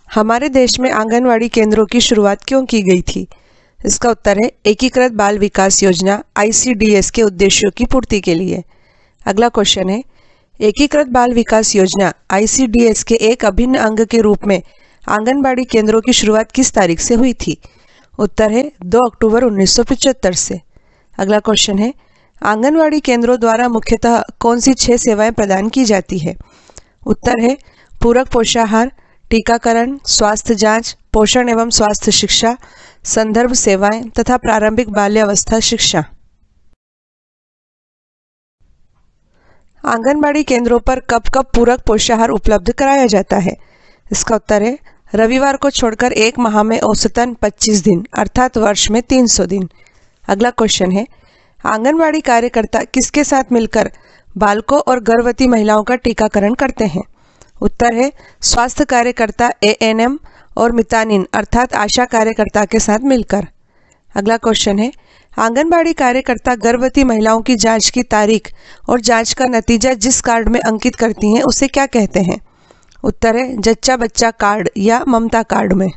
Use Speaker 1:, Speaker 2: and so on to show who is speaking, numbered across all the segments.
Speaker 1: हमारे देश में आंगनवाड़ी केंद्रों की शुरुआत क्यों की गई थी? इसका उत्तर है एकीकृत बाल विकास योजना ICDS के उद्देश्यों की पूर्ति के लिए। अगला क्वेश्चन है, एकीकृत बाल विकास योजना ICDS के एक अभिन्न अंग के रूप में आंगनबाड़ी केंद्रों की शुरुआत किस तारीख से हुई थी? उत्तर है 2 अक्टूबर 1975 से। अगला क्वेश्चन है, आंगनवाड़ी केंद्रों द्वारा मुख्यतः कौन सी 6 सेवाएं प्रदान की जाती है? उत्तर है पूरक पोषाहार, टीकाकरण, स्वास्थ्य जांच, पोषण एवं स्वास्थ्य शिक्षा, संदर्भ सेवाएं तथा प्रारंभिक बाल्यावस्था शिक्षा। आंगनबाड़ी केंद्रों पर कब कब पूरक पोषाहार उपलब्ध कराया जाता है? इसका उत्तर है रविवार को छोड़कर 1 माह में औसतन 25 दिन अर्थात वर्ष में 300 दिन। अगला क्वेश्चन है, आंगनबाड़ी कार्यकर्ता किसके साथ मिलकर बालकों और गर्भवती महिलाओं का टीकाकरण करते हैं? उत्तर है स्वास्थ्य कार्यकर्ता ANM और मितानिन अर्थात आशा कार्यकर्ता के साथ मिलकर। अगला क्वेश्चन है, आंगनबाड़ी कार्यकर्ता गर्भवती महिलाओं की जांच की तारीख और जांच का नतीजा जिस कार्ड में अंकित करती हैं उसे क्या कहते हैं? उत्तर है जच्चा बच्चा कार्ड या ममता कार्ड में।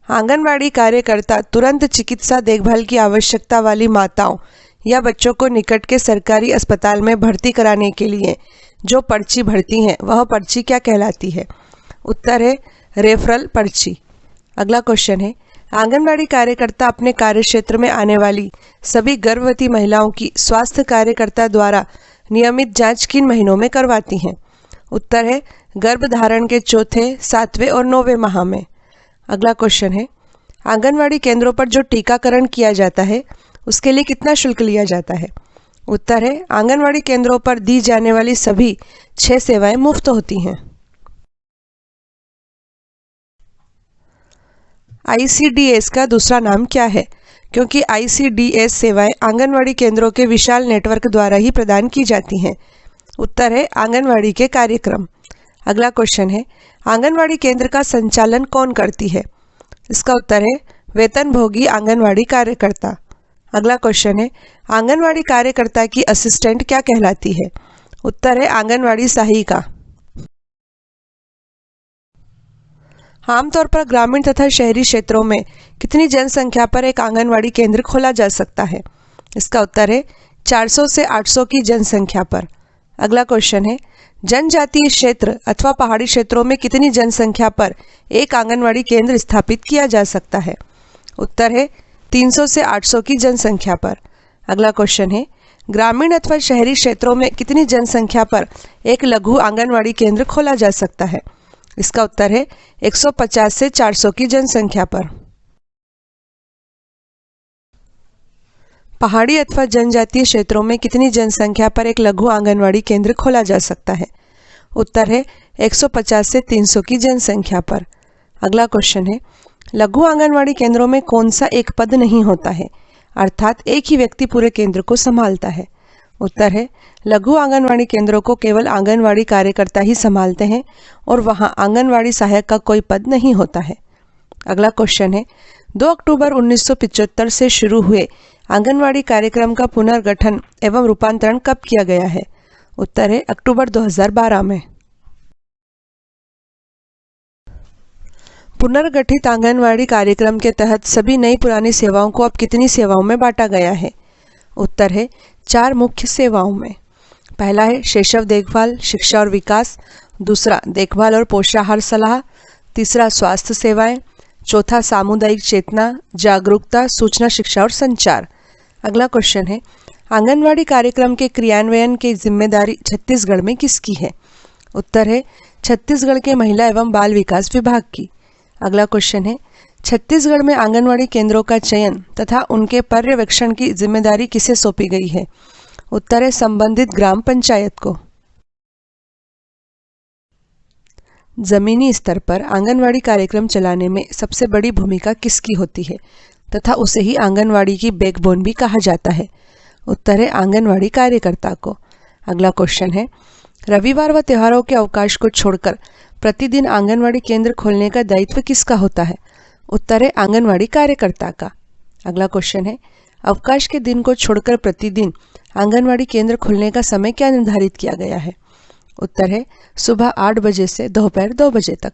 Speaker 1: आंगनबाड़ी कार्यकर्ता तुरंत चिकित्सा देखभाल की आवश्यकता वाली माताओं या बच्चों को निकट के सरकारी अस्पताल में भर्ती कराने के लिए जो पर्ची भरती हैं वह पर्ची क्या कहलाती है? उत्तर है रेफरल पर्ची। अगला क्वेश्चन है, आंगनबाड़ी कार्यकर्ता अपने कार्यक्षेत्र में आने वाली सभी गर्भवती महिलाओं की स्वास्थ्य कार्यकर्ता द्वारा नियमित जांच किन महीनों में करवाती हैं? उत्तर है गर्भधारण के 4, 7वें और 9वें माह में। अगला क्वेश्चन है, आंगनबाड़ी केंद्रों पर जो टीकाकरण किया जाता है उसके लिए कितना शुल्क लिया जाता है? उत्तर है आंगनबाड़ी केंद्रों पर दी जाने वाली सभी 6 सेवाएं मुफ्त होती हैं। ICDS का दूसरा नाम क्या है? क्योंकि ICDS सेवाएं आंगनवाड़ी केंद्रों के विशाल नेटवर्क द्वारा ही प्रदान की जाती हैं। उत्तर है आंगनवाड़ी के कार्यक्रम। अगला क्वेश्चन है, आंगनवाड़ी केंद्र का संचालन कौन करती है? इसका उत्तर है वेतनभोगी आंगनवाड़ी कार्यकर्ता। अगला क्वेश्चन है, आंगनवाड़ी कार्यकर्ता की असिस्टेंट क्या कहलाती है? उत्तर है आंगनवाड़ी सहायिका। आमतौर पर ग्रामीण तथा शहरी क्षेत्रों में कितनी जनसंख्या पर एक आंगनवाड़ी केंद्र खोला जा सकता है? इसका उत्तर है 400 से 800 की जनसंख्या पर। अगला क्वेश्चन है, जनजातीय क्षेत्र अथवा पहाड़ी क्षेत्रों में कितनी जनसंख्या पर एक आंगनवाड़ी केंद्र स्थापित किया जा सकता है? उत्तर है 300 से 800 की जनसंख्या पर। अगला क्वेश्चन है, ग्रामीण अथवा शहरी क्षेत्रों में कितनी जनसंख्या पर एक लघु आंगनवाड़ी केंद्र खोला जा सकता है? इसका उत्तर है 150 से 400 की जनसंख्या पर। पहाड़ी अथवा जनजातीय क्षेत्रों में कितनी जनसंख्या पर एक लघु आंगनवाड़ी केंद्र खोला जा सकता है? उत्तर है 150 से 300 की जनसंख्या पर। अगला क्वेश्चन है, लघु आंगनवाड़ी केंद्रों में कौन सा एक पद नहीं होता है अर्थात एक ही व्यक्ति पूरे केंद्र को संभालता है? उत्तर है लघु आंगनवाड़ी केंद्रों को केवल आंगनवाड़ी कार्यकर्ता ही संभालते हैं और वहां आंगनवाड़ी सहायक का कोई पद नहीं होता है। अगला क्वेश्चन है, 2 अक्टूबर 1975 से शुरू हुए आंगनवाड़ी कार्यक्रम का पुनर्गठन एवं रूपांतरण कब किया गया है? उत्तर है अक्टूबर 2012 में। पुनर्गठित आंगनवाड़ी कार्यक्रम के तहत सभी नई पुरानी सेवाओं को अब कितनी सेवाओं में बांटा गया है? उत्तर है 4 मुख्य सेवाओं में। पहला है शैशव देखभाल, शिक्षा और विकास। दूसरा देखभाल और पोषाहार सलाह। तीसरा स्वास्थ्य सेवाएं। चौथा सामुदायिक चेतना, जागरूकता, सूचना, शिक्षा और संचार। अगला क्वेश्चन है, आंगनवाड़ी कार्यक्रम के क्रियान्वयन की जिम्मेदारी छत्तीसगढ़ में किसकी है? उत्तर है छत्तीसगढ़ के महिला एवं बाल विकास विभाग की। अगला क्वेश्चन है, छत्तीसगढ़ में आंगनवाड़ी केंद्रों का चयन तथा उनके पर्यवेक्षण की जिम्मेदारी किसे सौंपी गई है? उत्तर है संबंधित ग्राम पंचायत को। जमीनी स्तर पर आंगनवाड़ी कार्यक्रम चलाने में सबसे बड़ी भूमिका किसकी होती है तथा उसे ही आंगनवाड़ी की बैकबोन भी कहा जाता है? उत्तर है आंगनवाड़ी कार्यकर्ता को। अगला क्वेश्चन है, रविवार व त्योहारों के अवकाश को छोड़कर प्रतिदिन आंगनवाड़ी केंद्र खोलने का दायित्व किसका होता है? उत्तर है आंगनवाड़ी कार्यकर्ता का। अगला क्वेश्चन है, अवकाश के दिन को छोड़कर प्रतिदिन आंगनवाड़ी केंद्र खुलने का समय क्या निर्धारित किया गया है? उत्तर है सुबह 8 बजे से दोपहर 2 बजे तक।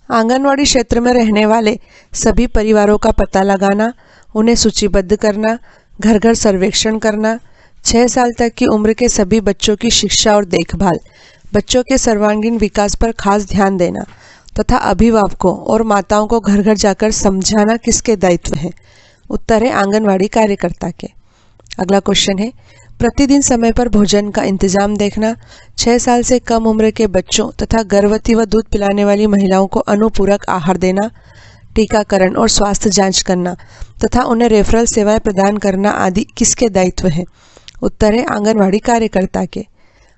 Speaker 1: आंगनवाड़ी क्षेत्र में रहने वाले सभी परिवारों का पता लगाना, उन्हें सूचीबद्ध करना, घर घर सर्वेक्षण करना, 6 साल तक की उम्र के सभी बच्चों की शिक्षा और देखभाल, बच्चों के सर्वांगीण विकास पर खास ध्यान देना तथा अभिभावकों और माताओं को घर घर जाकर समझाना किसके दायित्व है? उत्तर है आंगनवाड़ी कार्यकर्ता के। अगला क्वेश्चन है प्रतिदिन समय पर भोजन का इंतजाम देखना, 6 साल से कम उम्र के बच्चों तथा गर्भवती व दूध पिलाने वाली महिलाओं को अनुपूरक आहार देना, टीकाकरण और स्वास्थ्य जांच करना तथा उन्हें रेफरल सेवाएं प्रदान करना आदि किसके दायित्व है? उत्तर है आंगनवाड़ी कार्यकर्ता के।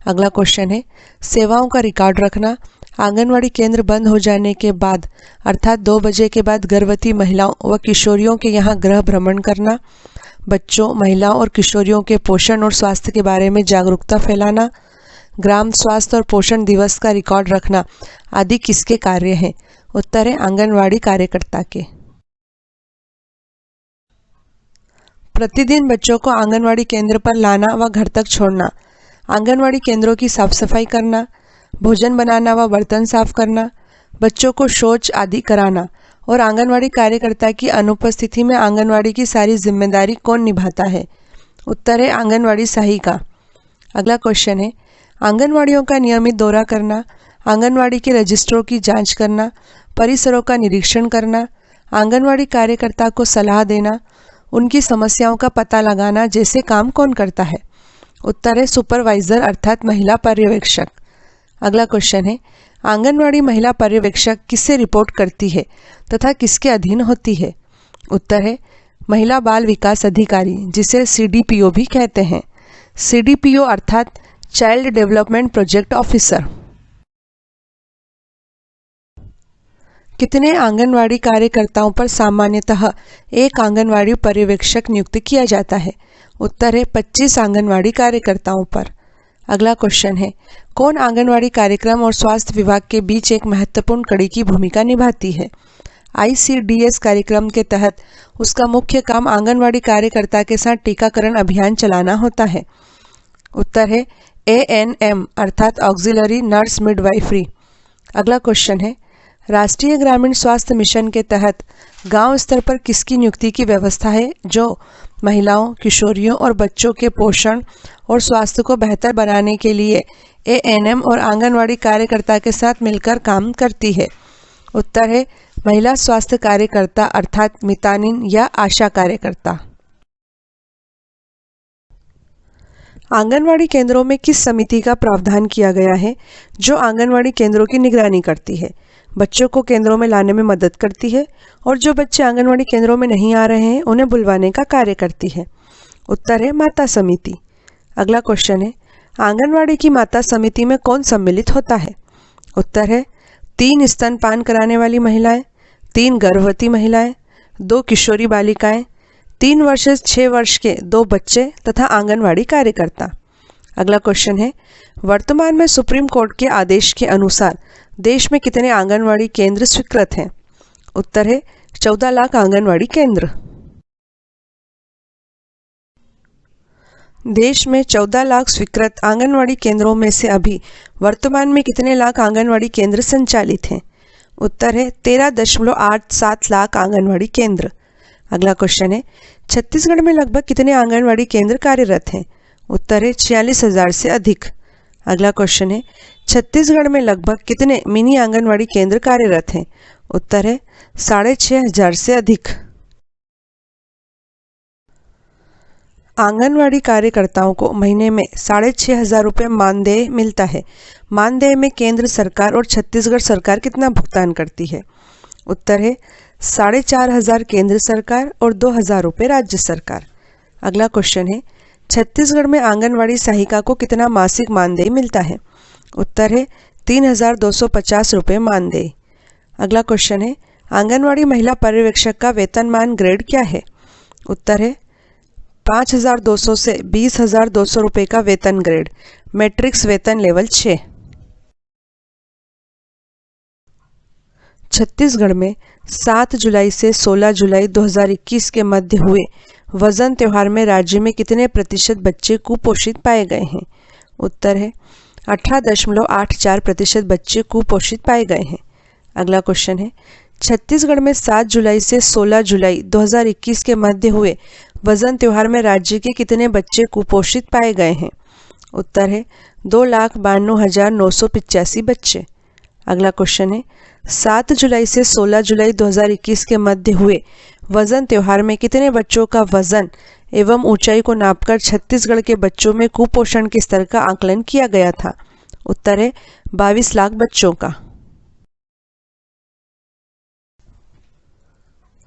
Speaker 1: अगला क्वेश्चन है सेवाओं का रिकॉर्ड रखना, आंगनवाड़ी केंद्र बंद हो जाने के बाद अर्थात 2 बजे के बाद गर्भवती महिलाओं व किशोरियों के यहाँ गृह भ्रमण करना, बच्चों, महिलाओं और किशोरियों के पोषण और स्वास्थ्य के बारे में जागरूकता फैलाना, ग्राम स्वास्थ्य और पोषण दिवस का रिकॉर्ड रखना आदि किसके कार्य हैं? उत्तर है आंगनवाड़ी कार्यकर्ता के। प्रतिदिन बच्चों को आंगनवाड़ी केंद्र पर लाना व घर तक छोड़ना, आंगनवाड़ी केंद्रों की साफ सफाई करना, भोजन बनाना व बर्तन साफ करना, बच्चों को शौच आदि कराना और आंगनवाड़ी कार्यकर्ता की अनुपस्थिति में आंगनवाड़ी की सारी जिम्मेदारी कौन निभाता है? उत्तर है आंगनवाड़ी सहायिका। अगला क्वेश्चन है आंगनवाड़ियों का नियमित दौरा करना, आंगनवाड़ी के रजिस्टरों की जांच करना, परिसरों का निरीक्षण करना, आंगनवाड़ी कार्यकर्ता को सलाह देना, उनकी समस्याओं का पता लगाना जैसे काम कौन करता है? उत्तर है सुपरवाइजर अर्थात महिला पर्यवेक्षक। अगला क्वेश्चन है आंगनवाड़ी महिला पर्यवेक्षक किससे रिपोर्ट करती है तथा किसके अधीन होती है? उत्तर है महिला बाल विकास अधिकारी, जिसे CDPO भी कहते हैं। CDPO अर्थात चाइल्ड डेवलपमेंट प्रोजेक्ट ऑफिसर। कितने आंगनवाड़ी कार्यकर्ताओं पर सामान्यतः एक आंगनवाड़ी पर्यवेक्षक नियुक्त किया जाता है? उत्तर है 25 आंगनवाड़ी कार्यकर्ताओं पर। अगला क्वेश्चन है कौन आंगनवाड़ी कार्यक्रम और स्वास्थ्य विभाग के बीच एक महत्वपूर्ण कड़ी की भूमिका निभाती है? ICDS कार्यक्रम के तहत उसका मुख्य काम आंगनवाड़ी कार्यकर्ता के साथ टीकाकरण अभियान चलाना होता है। उत्तर है ANM अर्थात ऑक्सिलरी नर्स मिडवाइफरी। अगला क्वेश्चन है राष्ट्रीय ग्रामीण स्वास्थ्य मिशन के तहत गांव स्तर पर किसकी नियुक्ति की व्यवस्था है जो महिलाओं, किशोरियों और बच्चों के पोषण और स्वास्थ्य को बेहतर बनाने के लिए ANM और आंगनवाड़ी कार्यकर्ता के साथ मिलकर काम करती है? उत्तर है महिला स्वास्थ्य कार्यकर्ता अर्थात मितानिन या आशा कार्यकर्ता। आंगनवाड़ी केंद्रों में किस समिति का प्रावधान किया गया है जो आंगनवाड़ी केंद्रों की निगरानी करती है, बच्चों को केंद्रों में लाने में मदद करती है और जो बच्चे आंगनवाड़ी केंद्रों में नहीं आ रहे हैं उन्हें बुलवाने का कार्य करती है? उत्तर है माता समिति। अगला क्वेश्चन है आंगनवाड़ी की माता समिति में कौन सम्मिलित होता है? उत्तर है 3 स्तनपान कराने वाली महिलाएं, 3 गर्भवती महिलाएं, 2 किशोरी बालिकाएं, 3 वर्ष से 6 वर्ष के 2 बच्चे तथा आंगनवाड़ी कार्यकर्ता। अगला क्वेश्चन है वर्तमान में सुप्रीम कोर्ट के आदेश के अनुसार देश में कितने आंगनवाड़ी केंद्र स्वीकृत हैं? उत्तर है 14 लाख आंगनवाड़ी केंद्र। देश में 14 लाख स्वीकृत आंगनवाड़ी केंद्रों में से अभी वर्तमान में कितने लाख आंगनवाड़ी केंद्र संचालित हैं? उत्तर है 13.87 लाख आंगनवाड़ी केंद्र। अगला क्वेश्चन है छत्तीसगढ़ में लगभग कितने आंगनवाड़ी केंद्र कार्यरत हैं? उत्तर है 46,000 से अधिक। अगला क्वेश्चन है छत्तीसगढ़ में लगभग कितने मिनी आंगनवाड़ी केंद्र कार्यरत हैं? उत्तर है 6,500 से अधिक। आंगनवाड़ी कार्यकर्ताओं को महीने में 6,500 रुपये मानदेय मिलता है। मानदेय में केंद्र सरकार और छत्तीसगढ़ सरकार कितना भुगतान करती है? उत्तर है 4,500 केंद्र सरकार और 2,000 रुपये राज्य सरकार। अगला क्वेश्चन है छत्तीसगढ़ में आंगनवाड़ी सहायिका को कितना मासिक मानदेय मिलता है? उत्तर है 3,250 रुपये मानदेय। अगला क्वेश्चन है आंगनवाड़ी महिला पर्यवेक्षक का वेतनमान ग्रेड क्या है? उत्तर है 5,200 से 20,200 रुपये का वेतन ग्रेड, मैट्रिक्स वेतन लेवल 6। छत्तीसगढ़ में 7 जुलाई से 16 जुलाई 2021 के मध्य हुए वजन त्योहार में राज्य में कितने प्रतिशत बच्चे कुपोषित पाए गए हैं? उत्तर है 18.84% बच्चे कुपोषित पाए गए हैं। अगला क्वेश्चन है, छत्तीसगढ़ में 7 जुलाई से 16 जुलाई 2021 के मध्य हुए वजन त्योहार में राज्य के कितने बच्चे कुपोषित पाए गए हैं? उत्तर है 2,92,985 बच्चे। अगला क्वेश्चन है, 7 जुलाई से 16 जुलाई 2021 के मध्य हुए वजन त्योहार में कितने बच्चों का वजन एवं ऊंचाई को नापकर छत्तीसगढ़ के बच्चों में कुपोषण के स्तर का आकलन किया गया था? उत्तर है 22 लाख बच्चों का।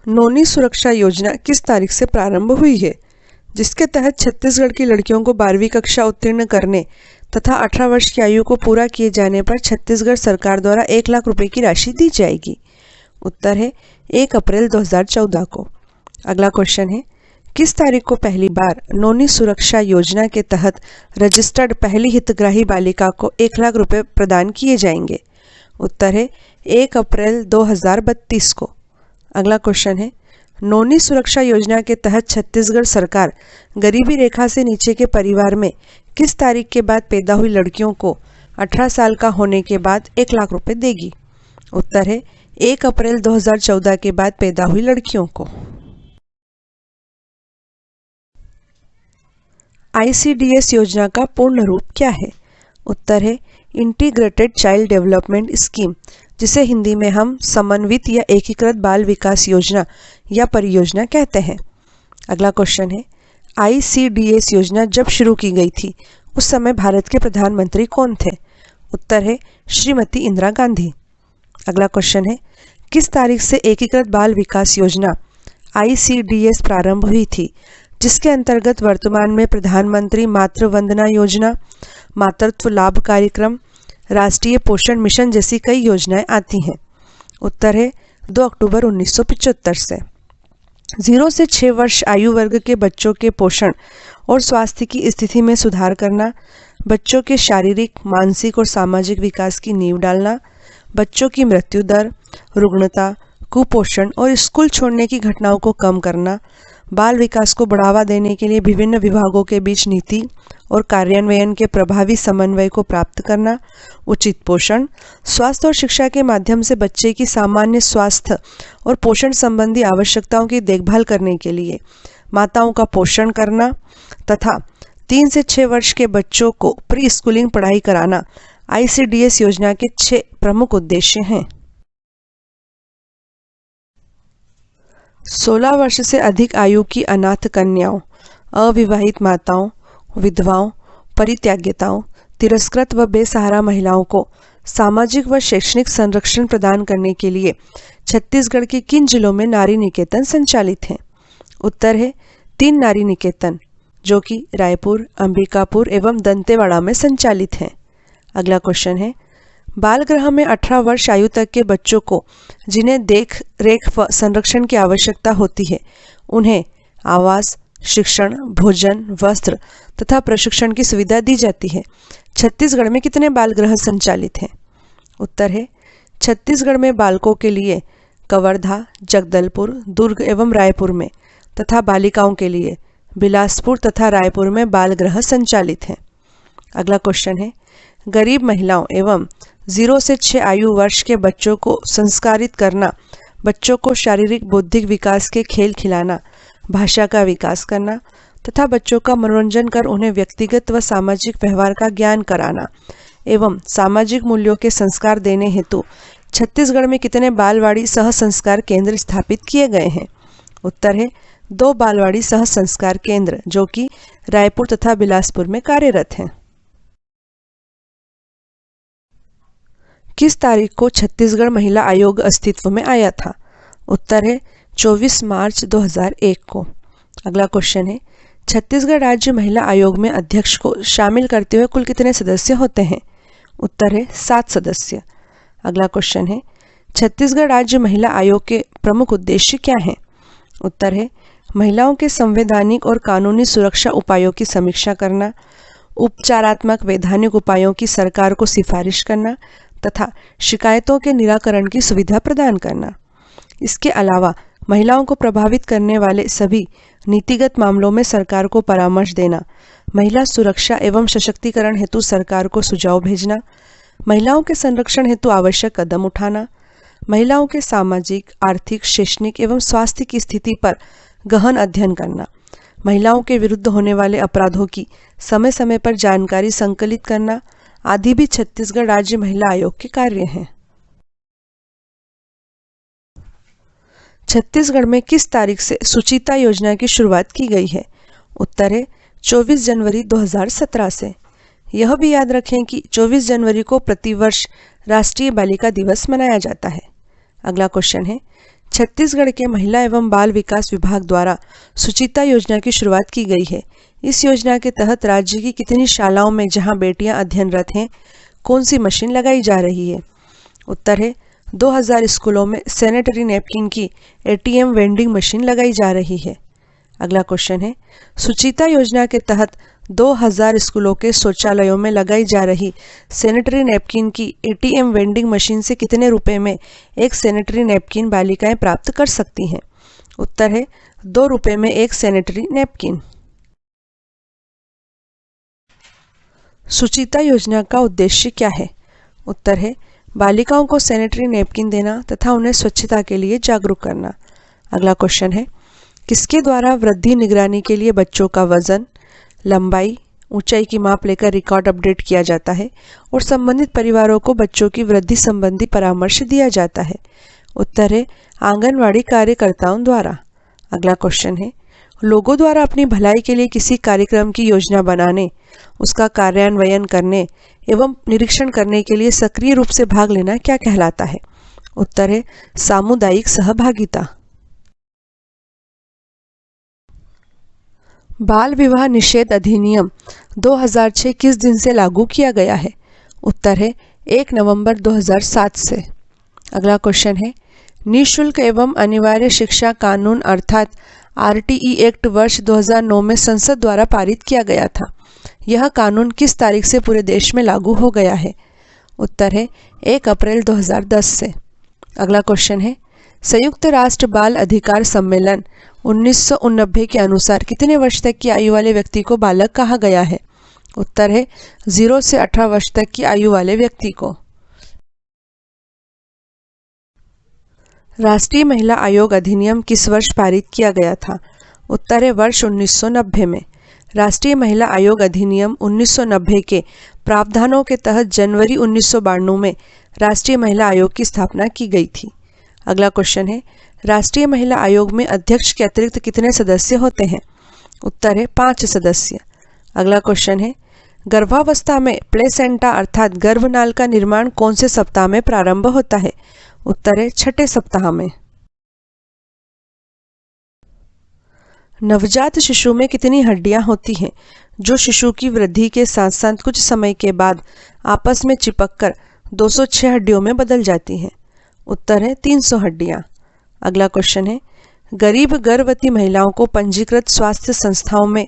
Speaker 1: नौनी सुरक्षा योजना किस तारीख से प्रारंभ हुई है, जिसके तहत छत्तीसगढ़ की लड़कियों को 12वीं कक्षा उत्तीर्ण करने तथा 18 वर्ष की आयु को पूरा किए जाने पर छत्तीसगढ़ सरकार द्वारा 1 लाख रुपए की राशि दी जाएगी? उत्तर है 1 अप्रैल 2014 को। अगला क्वेश्चन है, किस तारीख को पहली बार नौनी सुरक्षा योजना के तहत रजिस्टर्ड पहली हितग्राही बालिका को 1 लाख रुपए प्रदान किए जाएंगे? उत्तर है 1 अप्रैल 2032 को। अगला क्वेश्चन है, नौनी सुरक्षा योजना के तहत छत्तीसगढ़ सरकार गरीबी रेखा से नीचे के परिवार में किस तारीख के बाद पैदा हुई लड़कियों को 18 साल का होने के बाद 1 लाख रुपए देगी? उत्तर है 1 अप्रैल 2014 के बाद पैदा हुई लड़कियों को। ICDS योजना का पूर्ण रूप क्या है? उत्तर है इंटीग्रेटेड चाइल्ड डेवलपमेंट स्कीम, जिसे हिंदी में हम समन्वित या एकीकृत बाल विकास योजना या परियोजना कहते हैं। अगला क्वेश्चन है, ICDS योजना जब शुरू की गई थी उस समय भारत के प्रधानमंत्री कौन थे? उत्तर है श्रीमती इंदिरा गांधी। अगला क्वेश्चन है, किस तारीख से एकीकृत बाल विकास योजना ICDS प्रारंभ हुई थी, जिसके अंतर्गत वर्तमान में प्रधानमंत्री मातृ वंदना योजना, मातृत्व लाभ कार्यक्रम, राष्ट्रीय पोषण मिशन जैसी कई योजनाएं आती हैं? उत्तर है 2 अक्टूबर 1975 से। 0 से 6 वर्ष आयु वर्ग के बच्चों के पोषण और स्वास्थ्य की स्थिति में सुधार करना, बच्चों के शारीरिक, मानसिक और सामाजिक विकास की नींव डालना, बच्चों की मृत्यु दर, रुग्णता, कुपोषण और स्कूल छोड़ने की घटनाओं को कम करना, बाल विकास को बढ़ावा देने के लिए विभिन्न विभागों के बीच नीति और कार्यान्वयन के प्रभावी समन्वय को प्राप्त करना, उचित पोषण, स्वास्थ्य और शिक्षा के माध्यम से बच्चे की सामान्य स्वास्थ्य और पोषण संबंधी आवश्यकताओं की देखभाल करने के लिए माताओं का पोषण करना तथा 3 से 6 वर्ष के बच्चों को प्री स्कूलिंग पढ़ाई कराना ICDS योजना के 6 प्रमुख उद्देश्य हैं। 16 वर्ष से अधिक आयु की अनाथ कन्याओं, अविवाहित माताओं, विधवाओं, परित्यागिताओं, तिरस्कृत व बेसहारा महिलाओं को सामाजिक व शैक्षणिक संरक्षण प्रदान करने के लिए छत्तीसगढ़ के किन जिलों में नारी निकेतन संचालित हैं? उत्तर है 3 नारी निकेतन, जो कि रायपुर, अंबिकापुर एवं दंतेवाड़ा में संचालित हैं। अगला क्वेश्चन है, बाल गृह में 18 वर्ष आयु तक के बच्चों को जिन्हें देख रेख व संरक्षण की आवश्यकता होती है, उन्हें आवास, शिक्षण, भोजन, वस्त्र तथा प्रशिक्षण की सुविधा दी जाती है। छत्तीसगढ़ में कितने बाल गृह संचालित हैं? उत्तर है छत्तीसगढ़ में बालकों के लिए कवर्धा, जगदलपुर, दुर्ग एवं रायपुर में तथा बालिकाओं के लिए बिलासपुर तथा रायपुर में बाल गृह संचालित हैं। अगला क्वेश्चन है, गरीब महिलाओं एवं 0 से 6 आयु वर्ष के बच्चों को संस्कारित करना, बच्चों को शारीरिक बौद्धिक विकास के खेल खिलाना, भाषा का विकास करना तथा बच्चों का मनोरंजन कर उन्हें व्यक्तिगत व सामाजिक व्यवहार का ज्ञान कराना एवं सामाजिक मूल्यों के संस्कार देने हेतु छत्तीसगढ़ में कितने बालवाड़ी सह संस्कार केंद्र स्थापित किए गए हैं? उत्तर है 2 बालवाड़ी सह संस्कार केंद्र, जो कि रायपुर तथा बिलासपुर में कार्यरत हैं। किस तारीख को छत्तीसगढ़ महिला आयोग अस्तित्व में आया था? उत्तर है 24 मार्च 2001 को। अगला क्वेश्चन है, छत्तीसगढ़ राज्य महिला आयोग में अध्यक्ष को शामिल करते हुए कुल कितने सदस्य होते हैं? उत्तर है 7 सदस्य। अगला क्वेश्चन है, छत्तीसगढ़ राज्य महिला आयोग के प्रमुख उद्देश्य क्या हैं? उत्तर है महिलाओं के संवैधानिक और कानूनी सुरक्षा उपायों की समीक्षा करना, उपचारात्मक वैधानिक उपायों की सरकार को सिफारिश करना तथा शिकायतों के निराकरण की सुविधा प्रदान करना। इसके अलावा महिलाओं को प्रभावित करने वाले सभी नीतिगत मामलों में सरकार को परामर्श देना, महिला सुरक्षा एवं सशक्तिकरण हेतु सरकार को सुझाव भेजना, महिलाओं के संरक्षण हेतु आवश्यक कदम उठाना, महिलाओं के सामाजिक, आर्थिक, शैक्षणिक एवं स्वास्थ्य की स्थिति पर गहन अध्ययन करना, महिलाओं के विरुद्ध होने वाले अपराधों की समय समय पर जानकारी संकलित करना आदि भी छत्तीसगढ़ राज्य महिला आयोग के कार्य हैं। छत्तीसगढ़ में किस तारीख से सुचिता योजना की शुरुआत की गई है? उत्तर है 24 जनवरी 2017 से। यह भी याद रखें कि 24 जनवरी को प्रतिवर्ष राष्ट्रीय बालिका दिवस मनाया जाता है। अगला क्वेश्चन है, छत्तीसगढ़ के महिला एवं बाल विकास विभाग द्वारा सुचिता योजना की शुरुआत की गई है। इस योजना के तहत राज्य की कितनी शालाओं में जहां बेटियां अध्ययनरत हैं, कौन सी मशीन लगाई जा रही है? उत्तर है 2000 स्कूलों में सैनिटरी नैपकिन की ATM वेंडिंग मशीन लगाई जा रही है। अगला क्वेश्चन है, सुचिता योजना के तहत 2000 स्कूलों के शौचालयों में लगाई जा रही सैनिटरी नैपकिन की ATM वेंडिंग मशीन से कितने रुपए में एक सैनिटरी नैपकिन बालिकाएं प्राप्त कर सकती हैं? उत्तर है 2 रुपए में एक सैनिटरी नैपकिन। सुचिता योजना का उद्देश्य क्या है? उत्तर है बालिकाओं को सैनिटरी नैपकिन देना तथा उन्हें स्वच्छता के लिए जागरूक करना। अगला क्वेश्चन है, किसके द्वारा वृद्धि निगरानी के लिए बच्चों का वजन, लंबाई, ऊंचाई की माप लेकर रिकॉर्ड अपडेट किया जाता है और संबंधित परिवारों को बच्चों की वृद्धि संबंधी परामर्श दिया जाता है? उत्तर है आंगनवाड़ी कार्यकर्ताओं द्वारा। अगला क्वेश्चन है, लोगों द्वारा अपनी भलाई के लिए किसी कार्यक्रम की योजना बनाने, उसका कार्यान्वयन करने एवं निरीक्षण करने के लिए सक्रिय रूप से भाग लेना क्या कहलाता है? उत्तर है सामुदायिक सहभागिता। बाल विवाह निषेध अधिनियम 2006 किस दिन से लागू किया गया है? उत्तर है 1 नवंबर 2007 से। अगला क्वेश्चन है, निःशुल्क एवं अनिवार्य शिक्षा कानून अर्थात RTE एक्ट वर्ष 2009 में संसद द्वारा पारित किया गया था। यह कानून किस तारीख से पूरे देश में लागू हो गया है? उत्तर है 1 अप्रैल 2010 से। अगला क्वेश्चन है, संयुक्त राष्ट्र बाल अधिकार सम्मेलन 1989 के अनुसार कितने वर्ष तक की आयु वाले व्यक्ति को बालक कहा गया है? उत्तर है 0 से 18 वर्ष तक की आयु वाले व्यक्ति को। राष्ट्रीय महिला आयोग अधिनियम किस वर्ष पारित किया गया था? उत्तर है वर्ष 1990 में। राष्ट्रीय महिला आयोग अधिनियम 1990 के प्रावधानों के तहत जनवरी 1992 में राष्ट्रीय महिला आयोग की स्थापना की गई थी। अगला क्वेश्चन है, राष्ट्रीय महिला आयोग में अध्यक्ष के अतिरिक्त कितने सदस्य होते हैं? उत्तर है 5 सदस्य। अगला क्वेश्चन है, गर्भावस्था में प्लेसेंटा अर्थात गर्भनाल का निर्माण कौन से सप्ताह में प्रारंभ होता है? उत्तर है 6ठे सप्ताह में। नवजात शिशु में कितनी हड्डियां होती हैं जो शिशु की वृद्धि के साथ साथ कुछ समय के बाद आपस में चिपककर 206 हड्डियों में बदल जाती हैं? उत्तर है 300 हड्डियां। अगला क्वेश्चन है, गरीब गर्भवती महिलाओं को पंजीकृत स्वास्थ्य संस्थाओं में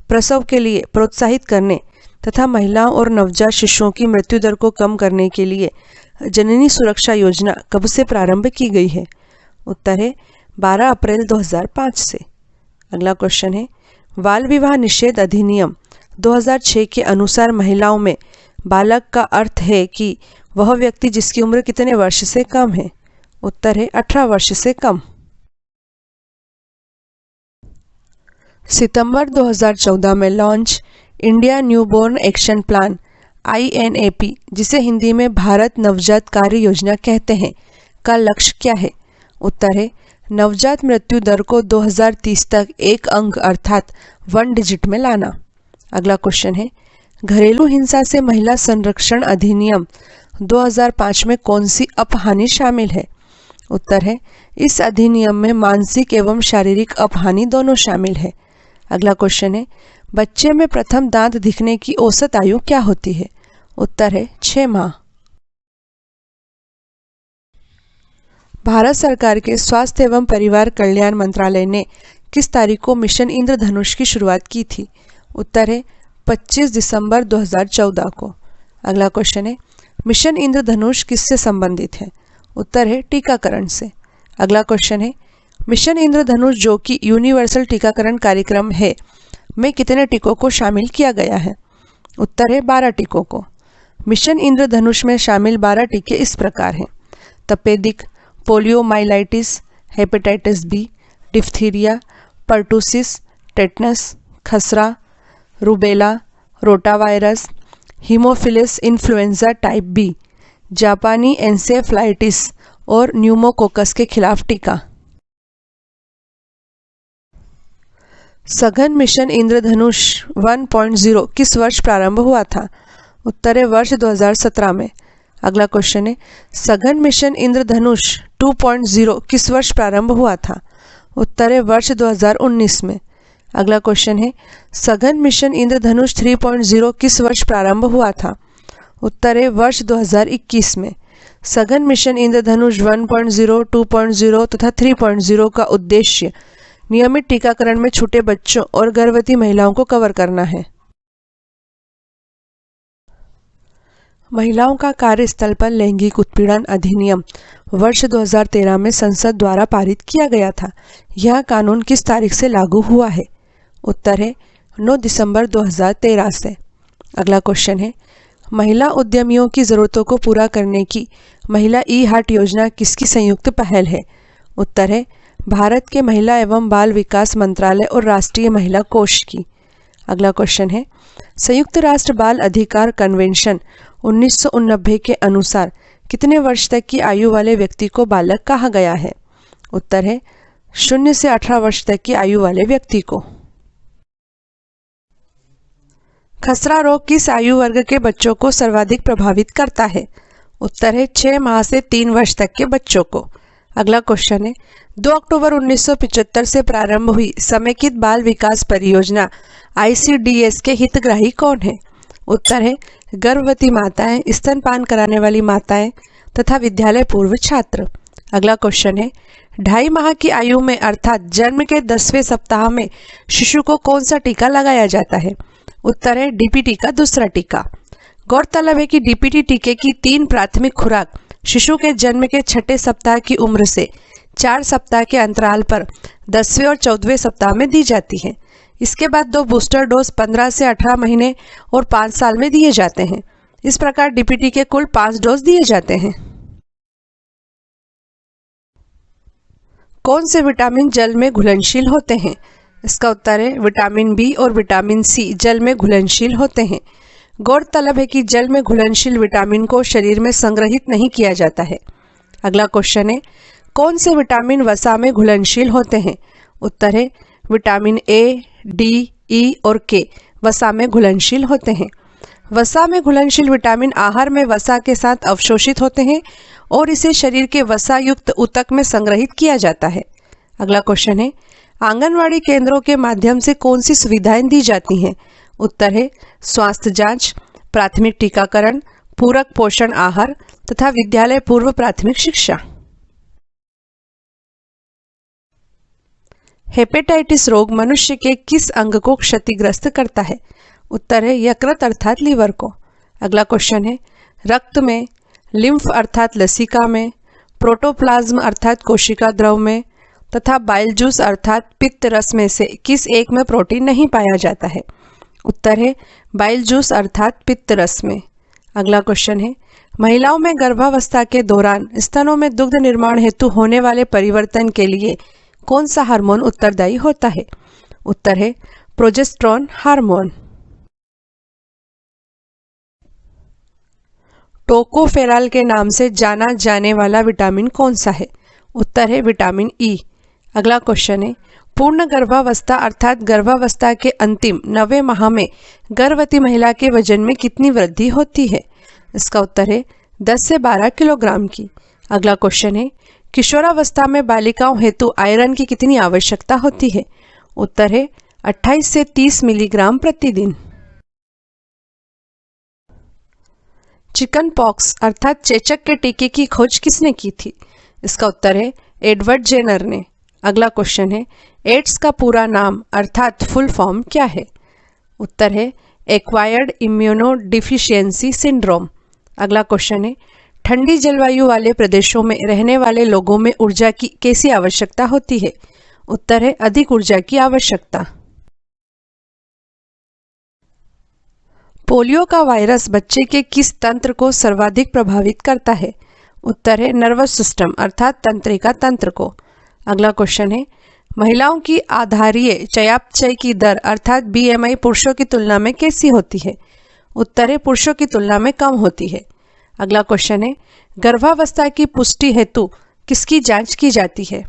Speaker 1: प्रसव के लिए प्रोत्साहित करने तथा महिलाओं और नवजात शिशुओं की मृत्यु दर को कम करने के लिए जननी सुरक्षा योजना कब से प्रारंभ की गई है? उत्तर है 12 अप्रैल 2005 से। अगला क्वेश्चन है, बाल विवाह निषेध अधिनियम 2006 के अनुसार महिलाओं में बालक का अर्थ है कि वह व्यक्ति जिसकी उम्र कितने वर्ष से कम है? उत्तर है 18 वर्ष से कम। सितंबर 2014 में launch India newborn action plan INAP, जिसे हिंदी में भारत नवजात कार्य योजना कहते हैं, का लक्ष्य क्या है? उत्तर है नवजात मृत्यु दर को 2030 तक 1 अंक अर्थात 1 डिजिट में लाना। अगला क्वेश्चन है, घरेलू हिंसा से महिला संरक्षण अधिनियम 2005 में कौन सी अपहानि शामिल है? उत्तर है इस अधिनियम में मानसिक एवं शारीरिक अपहानि दोनों शामिल है। अगला क्वेश्चन है, बच्चे में प्रथम दांत दिखने की औसत आयु क्या होती है? उत्तर है 6 माह। भारत सरकार के स्वास्थ्य एवं परिवार कल्याण मंत्रालय ने किस तारीख को मिशन इंद्रधनुष की शुरुआत की थी? उत्तर है 25 दिसंबर 2014 को। अगला क्वेश्चन है, मिशन इंद्रधनुष किससे संबंधित है? उत्तर है टीकाकरण से। अगला क्वेश्चन है, मिशन इंद्रधनुष जो कि यूनिवर्सल टीकाकरण कार्यक्रम है में कितने टीकों को शामिल किया गया है? उत्तर है 12 टीकों को। मिशन इंद्रधनुष में शामिल 12 टीके इस प्रकार हैं: तपेदिक, poliomyelitis, hepatitis B, diphtheria, pertussis, tetanus, खसरा, rubella, rotavirus, haemophilus influenza type B, जापानी एन्सेफ्लाइटिस और न्यूमोकोकस के खिलाफ टीका। सघन मिशन इंद्रधनुष 1.0 किस वर्ष प्रारंभ हुआ था? उत्तर है वर्ष 2017 में। अगला क्वेश्चन है, सघन मिशन इंद्रधनुष 2.0 किस वर्ष प्रारंभ हुआ था? उत्तर है वर्ष 2019 में। अगला क्वेश्चन है, सघन मिशन इंद्रधनुष 3.0 किस वर्ष प्रारंभ हुआ था? उत्तर है वर्ष 2021 में। सघन मिशन इंद्रधनुष 1.0, 2.0 तथा 3.0 का उद्देश्य नियमित टीकाकरण में छूटे बच्चों और गर्भवती महिलाओं को कवर करना है। महिलाओं का कार्यस्थल पर लैंगिक उत्पीड़न अधिनियम वर्ष 2013 में संसद द्वारा पारित किया गया था। यह कानून किस तारीख से लागू हुआ है? उत्तर है 9 दिसंबर 2013 से। अगला क्वेश्चन है, महिला उद्यमियों की ज़रूरतों को पूरा करने की महिला ई हार्ट योजना किसकी संयुक्त पहल है? उत्तर है भारत के महिला एवं बाल विकास मंत्रालय और राष्ट्रीय महिला कोष की। अगला क्वेश्चन है, संयुक्त राष्ट्र बाल अधिकार कन्वेंशन 1989 के अनुसार कितने वर्ष तक की आयु वाले व्यक्ति को बालक कहा गया है? उत्तर है 0 से 18 वर्ष तक की आयु वाले व्यक्ति को। खसरा रोग किस आयु वर्ग के बच्चों को सर्वाधिक प्रभावित करता है? उत्तर है 6 माह से 3 वर्ष तक के बच्चों को। अगला क्वेश्चन है, 2 अक्टूबर 1975 से प्रारंभ हुई समेकित बाल विकास परियोजना ICDS के हितग्राही कौन है? उत्तर है गर्भवती माताएं, स्तनपान कराने वाली माताएं तथा विद्यालय पूर्व छात्र। अगला क्वेश्चन है, 2.5 माह की आयु में अर्थात जन्म के 10वें सप्ताह में शिशु को कौन सा टीका लगाया जाता है? उत्तर है DPT का दूसरा टीका। गौरतलब है कि DPT टीके की 3 प्राथमिक खुराक शिशु के जन्म के 6ठे सप्ताह की उम्र से 4 सप्ताह के अंतराल पर 10वें और 14वें सप्ताह में दी जाती है। इसके बाद 2 बूस्टर डोज 15 से 18 महीने और 5 साल में दिए जाते हैं। इस प्रकार DPT के कुल 5 डोज दिए जाते हैं। कौन से विटामिन जल में घुलनशील होते हैं? इसका उत्तर है विटामिन बी और विटामिन सी जल में घुलनशील होते हैं। गौरतलब है कि जल में घुलनशील विटामिन को शरीर में संग्रहित नहीं किया जाता है। अगला क्वेश्चन है, कौन से विटामिन वसा में घुलनशील होते हैं? उत्तर है विटामिन ए, डी, ई और के वसा में घुलनशील होते हैं। वसा में घुलनशील विटामिन आहार में वसा के साथ अवशोषित होते हैं और इसे शरीर के वसा युक्त ऊतक में संग्रहित किया जाता है। अगला क्वेश्चन है, आंगनवाड़ी केंद्रों के माध्यम से कौन सी सुविधाएं दी जाती हैं? उत्तर है स्वास्थ्य जांच, प्राथमिक टीकाकरण, पूरक पोषण आहार तथा विद्यालय पूर्व प्राथमिक शिक्षा। हेपेटाइटिस रोग मनुष्य के किस अंग को क्षतिग्रस्त करता है? उत्तर है यकृत अर्थात लीवर को। अगला क्वेश्चन है, रक्त में, लिम्फ अर्थात लसिका में, प्रोटोप्लाज्म अर्थात कोशिका द्रव में तथा बाइल जूस अर्थात पित्त रस में से किस एक में प्रोटीन नहीं पाया जाता है? उत्तर है बाइल जूस अर्थात पित्त रस में। अगला क्वेश्चन है, महिलाओं में गर्भावस्था के दौरान स्तनों में दुग्ध निर्माण हेतु होने वाले परिवर्तन के लिए कौन सा हार्मोन उत्तरदायी होता है? उत्तर है प्रोजेस्टेरोन हार्मोन। टोकोफेरॉल के नाम से जाना जाने वाला विटामिन कौन सा है? उत्तर है विटामिन ई। अगला क्वेश्चन है, पूर्ण गर्भावस्था अर्थात गर्भावस्था के अंतिम 9वें माह में गर्भवती महिला के वजन में कितनी वृद्धि होती है? इसका उत्तर है 10 से 12 किलोग्राम की। अगला क्वेश्चन है, किशोरावस्था में बालिकाओं हेतु आयरन की कितनी आवश्यकता होती है? उत्तर है 28 से 30 मिलीग्राम प्रतिदिन। चिकन पॉक्स अर्थात चेचक के टीके की खोज किसने की थी? इसका उत्तर है एडवर्ड जेनर ने। अगला क्वेश्चन है, एड्स का पूरा नाम अर्थात फुल फॉर्म क्या है? उत्तर है एक्वायर्ड इम्यूनो डिफिशियंसी सिंड्रोम। अगला क्वेश्चन है, ठंडी जलवायु वाले प्रदेशों में रहने वाले लोगों में ऊर्जा की कैसी आवश्यकता होती है? उत्तर है अधिक ऊर्जा की आवश्यकता। पोलियो का वायरस बच्चे के किस तंत्र को सर्वाधिक प्रभावित करता है? उत्तर है नर्वस सिस्टम अर्थात तंत्रिका तंत्र को। अगला क्वेश्चन है, महिलाओं की आधारीय चयापचय की दर अर्थात BMI पुरुषों की तुलना में कैसी होती है? उत्तर है पुरुषों की तुलना में कम होती है। अगला क्वेश्चन है, गर्भावस्था की पुष्टि हेतु किसकी जांच की जाती है?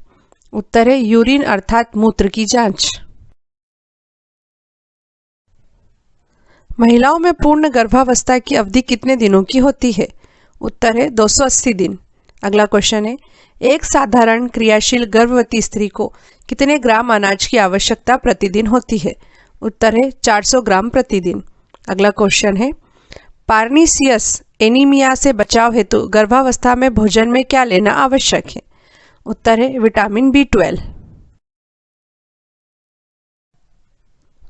Speaker 1: उत्तर है यूरिन अर्थात मूत्र की जांच। महिलाओं में पूर्ण गर्भावस्था की अवधि कितने दिनों की होती है? उत्तर है 280 दिन। अगला क्वेश्चन है, एक साधारण क्रियाशील गर्भवती स्त्री को कितने ग्राम अनाज की आवश्यकता प्रतिदिन होती है? उत्तर है 400 ग्राम प्रतिदिन। अगला क्वेश्चन है, पार्नीसियस एनीमिया से बचाव हेतु गर्भावस्था में भोजन में क्या लेना आवश्यक है? उत्तर है विटामिन B12।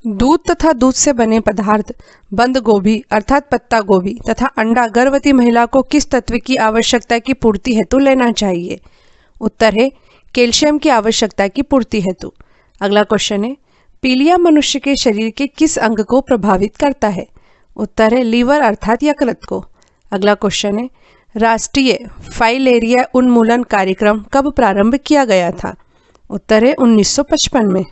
Speaker 1: दूध तथा दूध से बने पदार्थ, बंद गोभी अर्थात पत्ता गोभी तथा अंडा गर्भवती महिला को किस तत्व की आवश्यकता की पूर्ति हेतु लेना चाहिए? उत्तर है कैल्शियम की आवश्यकता की पूर्ति हेतु। अगला क्वेश्चन है, पीलिया मनुष्य के शरीर के किस अंग को प्रभावित करता है? उत्तर है लीवर अर्थात यकृत को। अगला क्वेश्चन है, राष्ट्रीय फाइलेरिया उन्मूलन कार्यक्रम कब प्रारंभ किया गया था? उत्तर है 1955 में।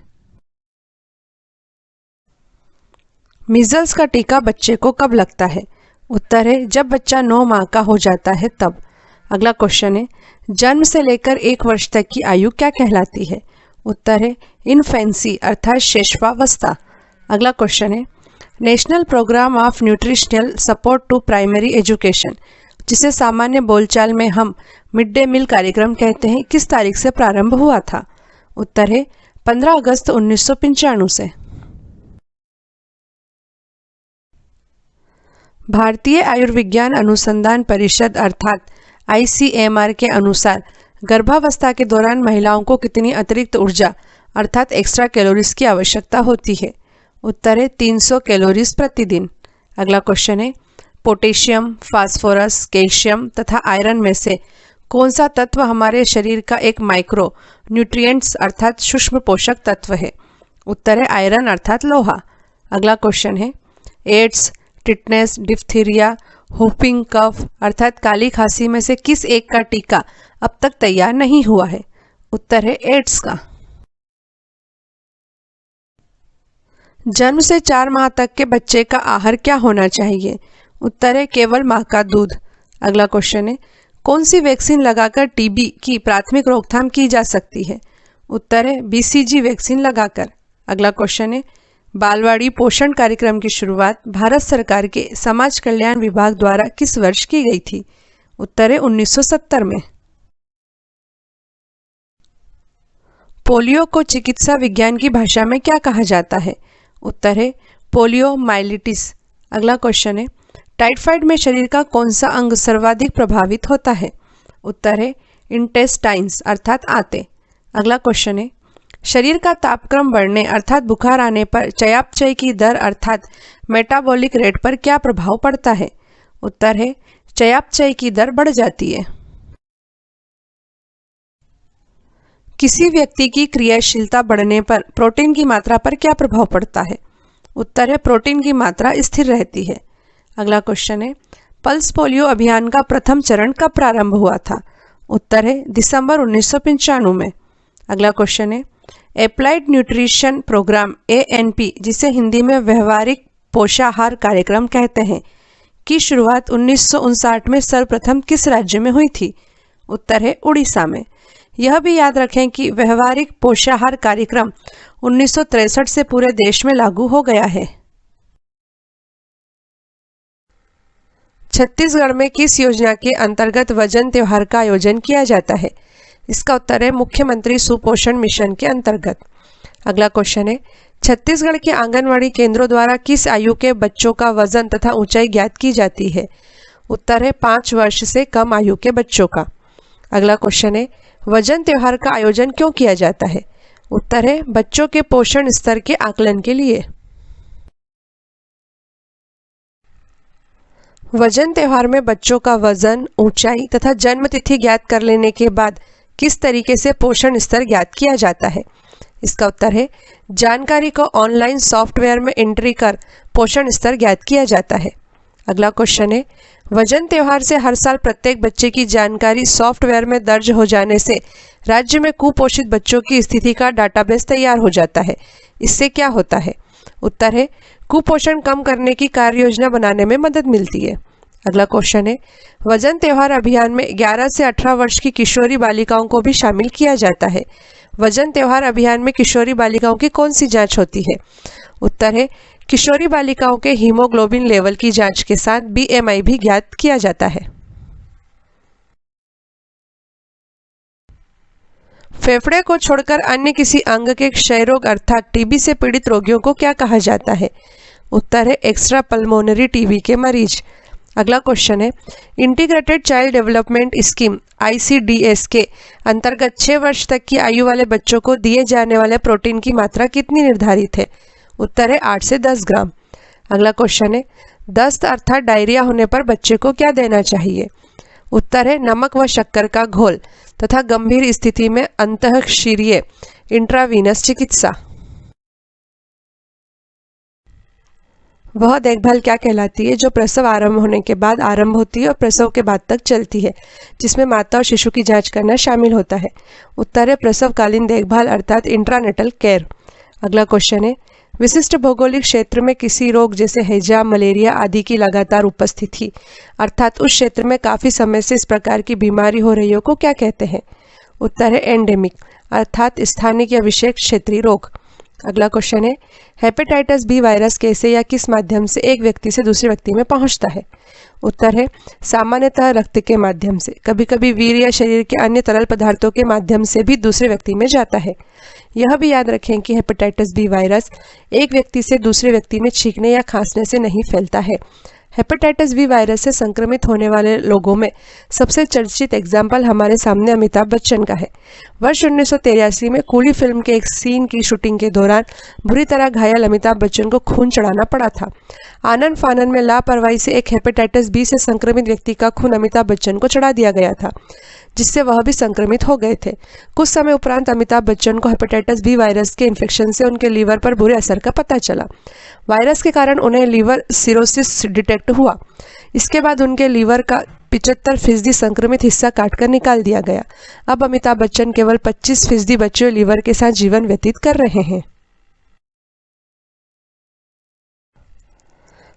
Speaker 1: मीजल्स का टीका बच्चे को कब लगता है? उत्तर है जब बच्चा 9 माह का हो जाता है तब। अगला क्वेश्चन है, जन्म से लेकर 1 वर्ष तक की आयु क्या कहलाती है? उत्तर है इन्फेंसी अर्थात शैशवावस्था। अगला क्वेश्चन है, national programme of nutritional support to primary education, जिसे सामान्य बोलचाल में हम मिड डे मील कार्यक्रम कहते हैं, किस तारीख से प्रारंभ हुआ था? उत्तर है 15 अगस्त 1995 से। भारतीय आयुर्विज्ञान अनुसंधान परिषद अर्थात ICMR के अनुसार गर्भावस्था के दौरान महिलाओं को कितनी अतिरिक्त ऊर्जा अर्थात एक्स्ट्रा कैलोरीज की आवश्यकता होती है? उत्तर है 300 कैलोरीज प्रतिदिन। अगला क्वेश्चन है, पोटेशियम, फास्फोरस, कैल्शियम तथा आयरन में से कौन सा तत्व हमारे शरीर का एक माइक्रो न्यूट्रिएंट्स अर्थात सूक्ष्म पोषक तत्व है? उत्तर है आयरन अर्थात लोहा। अगला क्वेश्चन है, एड्स, टिटनेस, डिप्थीरिया, व्हूपिंग कफ अर्थात काली खांसी में से किस एक का टीका अब तक तैयार नहीं हुआ है? उत्तर है एड्स का। जन्म से 4 माह तक के बच्चे का आहार क्या होना चाहिए? उत्तर है केवल मां का दूध। अगला क्वेश्चन है, कौन सी वैक्सीन लगाकर टीबी की प्राथमिक रोकथाम की जा सकती है? उत्तर है BCG वैक्सीन लगाकर। अगला क्वेश्चन है, बालवाड़ी पोषण कार्यक्रम की शुरुआत भारत सरकार के समाज कल्याण विभाग द्वारा किस वर्ष की गई थी? उत्तर है 1970 में। पोलियो को चिकित्सा विज्ञान की भाषा में क्या कहा जाता है? उत्तर है पोलियोमाइलिटिस। अगला क्वेश्चन है, टाइफाइड में शरीर का कौन सा अंग सर्वाधिक प्रभावित होता है? उत्तर है इंटेस्टाइन्स अर्थात आंतें। अगला क्वेश्चन है, शरीर का तापक्रम बढ़ने अर्थात बुखार आने पर चयापचय की दर अर्थात मेटाबॉलिक रेट पर क्या प्रभाव पड़ता है? उत्तर है चयापचय की दर बढ़ जाती है। किसी व्यक्ति की क्रियाशीलता बढ़ने पर प्रोटीन की मात्रा पर क्या प्रभाव पड़ता है? उत्तर है प्रोटीन की मात्रा स्थिर रहती है। अगला क्वेश्चन है, पल्स पोलियो अभियान का प्रथम चरण कब प्रारंभ हुआ था? उत्तर है दिसंबर 1995 में। अगला क्वेश्चन है, एप्लाइड न्यूट्रिशन प्रोग्राम ANP, जिसे हिंदी में व्यवहारिक पोषाहार कार्यक्रम कहते हैं, की शुरुआत 1959 में सर्वप्रथम किस राज्य में हुई थी? उत्तर है उड़ीसा में। यह भी याद रखें कि व्यवहारिक पोषाहार कार्यक्रम 1963 से पूरे देश में लागू हो गया है। छत्तीसगढ़ में किस योजना के अंतर्गत वजन त्योहार का आयोजन किया जाता है? इसका उत्तर है मुख्यमंत्री सुपोषण मिशन के अंतर्गत। अगला क्वेश्चन है, छत्तीसगढ़ के आंगनवाड़ी केंद्रों द्वारा किस आयु के बच्चों का वजन तथा ऊंचाई ज्ञात की जाती है? उत्तर है 5 वर्ष से कम आयु के बच्चों का। अगला क्वेश्चन है, वजन त्योहार का आयोजन क्यों किया जाता है? उत्तर है बच्चों के पोषण स्तर के आकलन के लिए। वजन त्योहार में बच्चों का वजन, ऊंचाई तथा जन्म तिथि ज्ञात कर लेने के बाद किस तरीके से पोषण स्तर ज्ञात किया जाता है? इसका उत्तर है जानकारी को ऑनलाइन सॉफ्टवेयर में एंट्री कर पोषण स्तर ज्ञात किया जाता है। अगला क्वेश्चन है वजन त्योहार से हर साल प्रत्येक बच्चे की जानकारी सॉफ्टवेयर में दर्ज हो जाने से राज्य में कुपोषित बच्चों की स्थिति का डाटाबेस तैयार हो जाता है। इससे क्या होता है? उत्तर है कुपोषण कम करने की कार्य योजना बनाने में मदद मिलती है। अगला क्वेश्चन है वजन त्योहार अभियान में 11 से 18 वर्ष की किशोरी बालिकाओं को भी शामिल किया जाता है। वजन त्योहार अभियान में किशोरी बालिकाओं की कौन सी जांच होती है? उत्तर है किशोरी बालिकाओं के हीमोग्लोबिन लेवल की जांच के साथ बीएमआई भी ज्ञात किया जाता है। फेफड़े को छोड़कर अन्य किसी अंग के क्षय रोग अर्थात टीबी से पीड़ित रोगियों को क्या कहा जाता है? उत्तर है एक्स्ट्रा पल्मोनरी टीबी के मरीज। अगला क्वेश्चन है integrated child development scheme ICDS के अंतर्गत 6 वर्ष तक की आयु वाले बच्चों को दिए जाने वाले प्रोटीन की मात्रा कितनी निर्धारित है? उत्तर है 8 से 10 ग्राम। अगला क्वेश्चन है दस्त अर्थात डायरिया होने पर बच्चे को क्या देना चाहिए? उत्तर है नमक व शक्कर का घोल तथा गंभीर स्थिति में अंतःशिरीय इंट्रावीनस चिकित्सा। वह देखभाल क्या कहलाती है जो प्रसव आरंभ होने के बाद आरंभ होती है और प्रसव के बाद तक चलती है, जिसमें माता और शिशु की जांच करना शामिल होता है? उत्तर है प्रसवकालीन देखभाल अर्थात इंट्रानेटल केयर। अगला क्वेश्चन है विशिष्ट भौगोलिक क्षेत्र में किसी रोग जैसे हैजा, मलेरिया आदि की लगातार उपस्थिति अर्थात उस क्षेत्र में काफी समय से इस प्रकार की बीमारी हो रही हो को क्या कहते हैं? उत्तर है एंडेमिक अर्थात स्थानिक या विशेष क्षेत्रीय रोग। अगला क्वेश्चन है हेपेटाइटिस बी वायरस कैसे या किस माध्यम से एक व्यक्ति से दूसरे व्यक्ति में पहुंचता है? उत्तर है सामान्यतः रक्त के माध्यम से, कभी कभी वीर या शरीर के अन्य तरल पदार्थों के माध्यम से भी दूसरे व्यक्ति में जाता है। यह भी याद रखें कि हेपेटाइटिस बी वायरस एक व्यक्ति से दूसरे व्यक्ति में छींकने या खांसने से नहीं फैलता है। हेपेटाइटिस बी वायरस से संक्रमित होने वाले लोगों में सबसे चर्चित एग्जाम्पल हमारे सामने अमिताभ बच्चन का है। वर्ष 1983 में कूली फिल्म के एक सीन की शूटिंग के दौरान बुरी तरह घायल अमिताभ बच्चन को खून चढ़ाना पड़ा था। आनन फानन में लापरवाही से एक हेपेटाइटिस बी से संक्रमित व्यक्ति का खून अमिताभ बच्चन को चढ़ा दिया गया था, जिससे वह भी संक्रमित हो गए थे। कुछ समय उपरांत अमिताभ बच्चन को हेपेटाइटिस बी वायरस के इन्फेक्शन से उनके लीवर पर बुरे असर का पता चला। वायरस के कारण उन्हें लीवर सिरोसिस डिटेक्ट हुआ। इसके बाद उनके लीवर का 75% संक्रमित हिस्सा काटकर निकाल दिया गया। अब अमिताभ बच्चन केवल 25% बचे लीवर के साथ जीवन व्यतीत कर रहे हैं।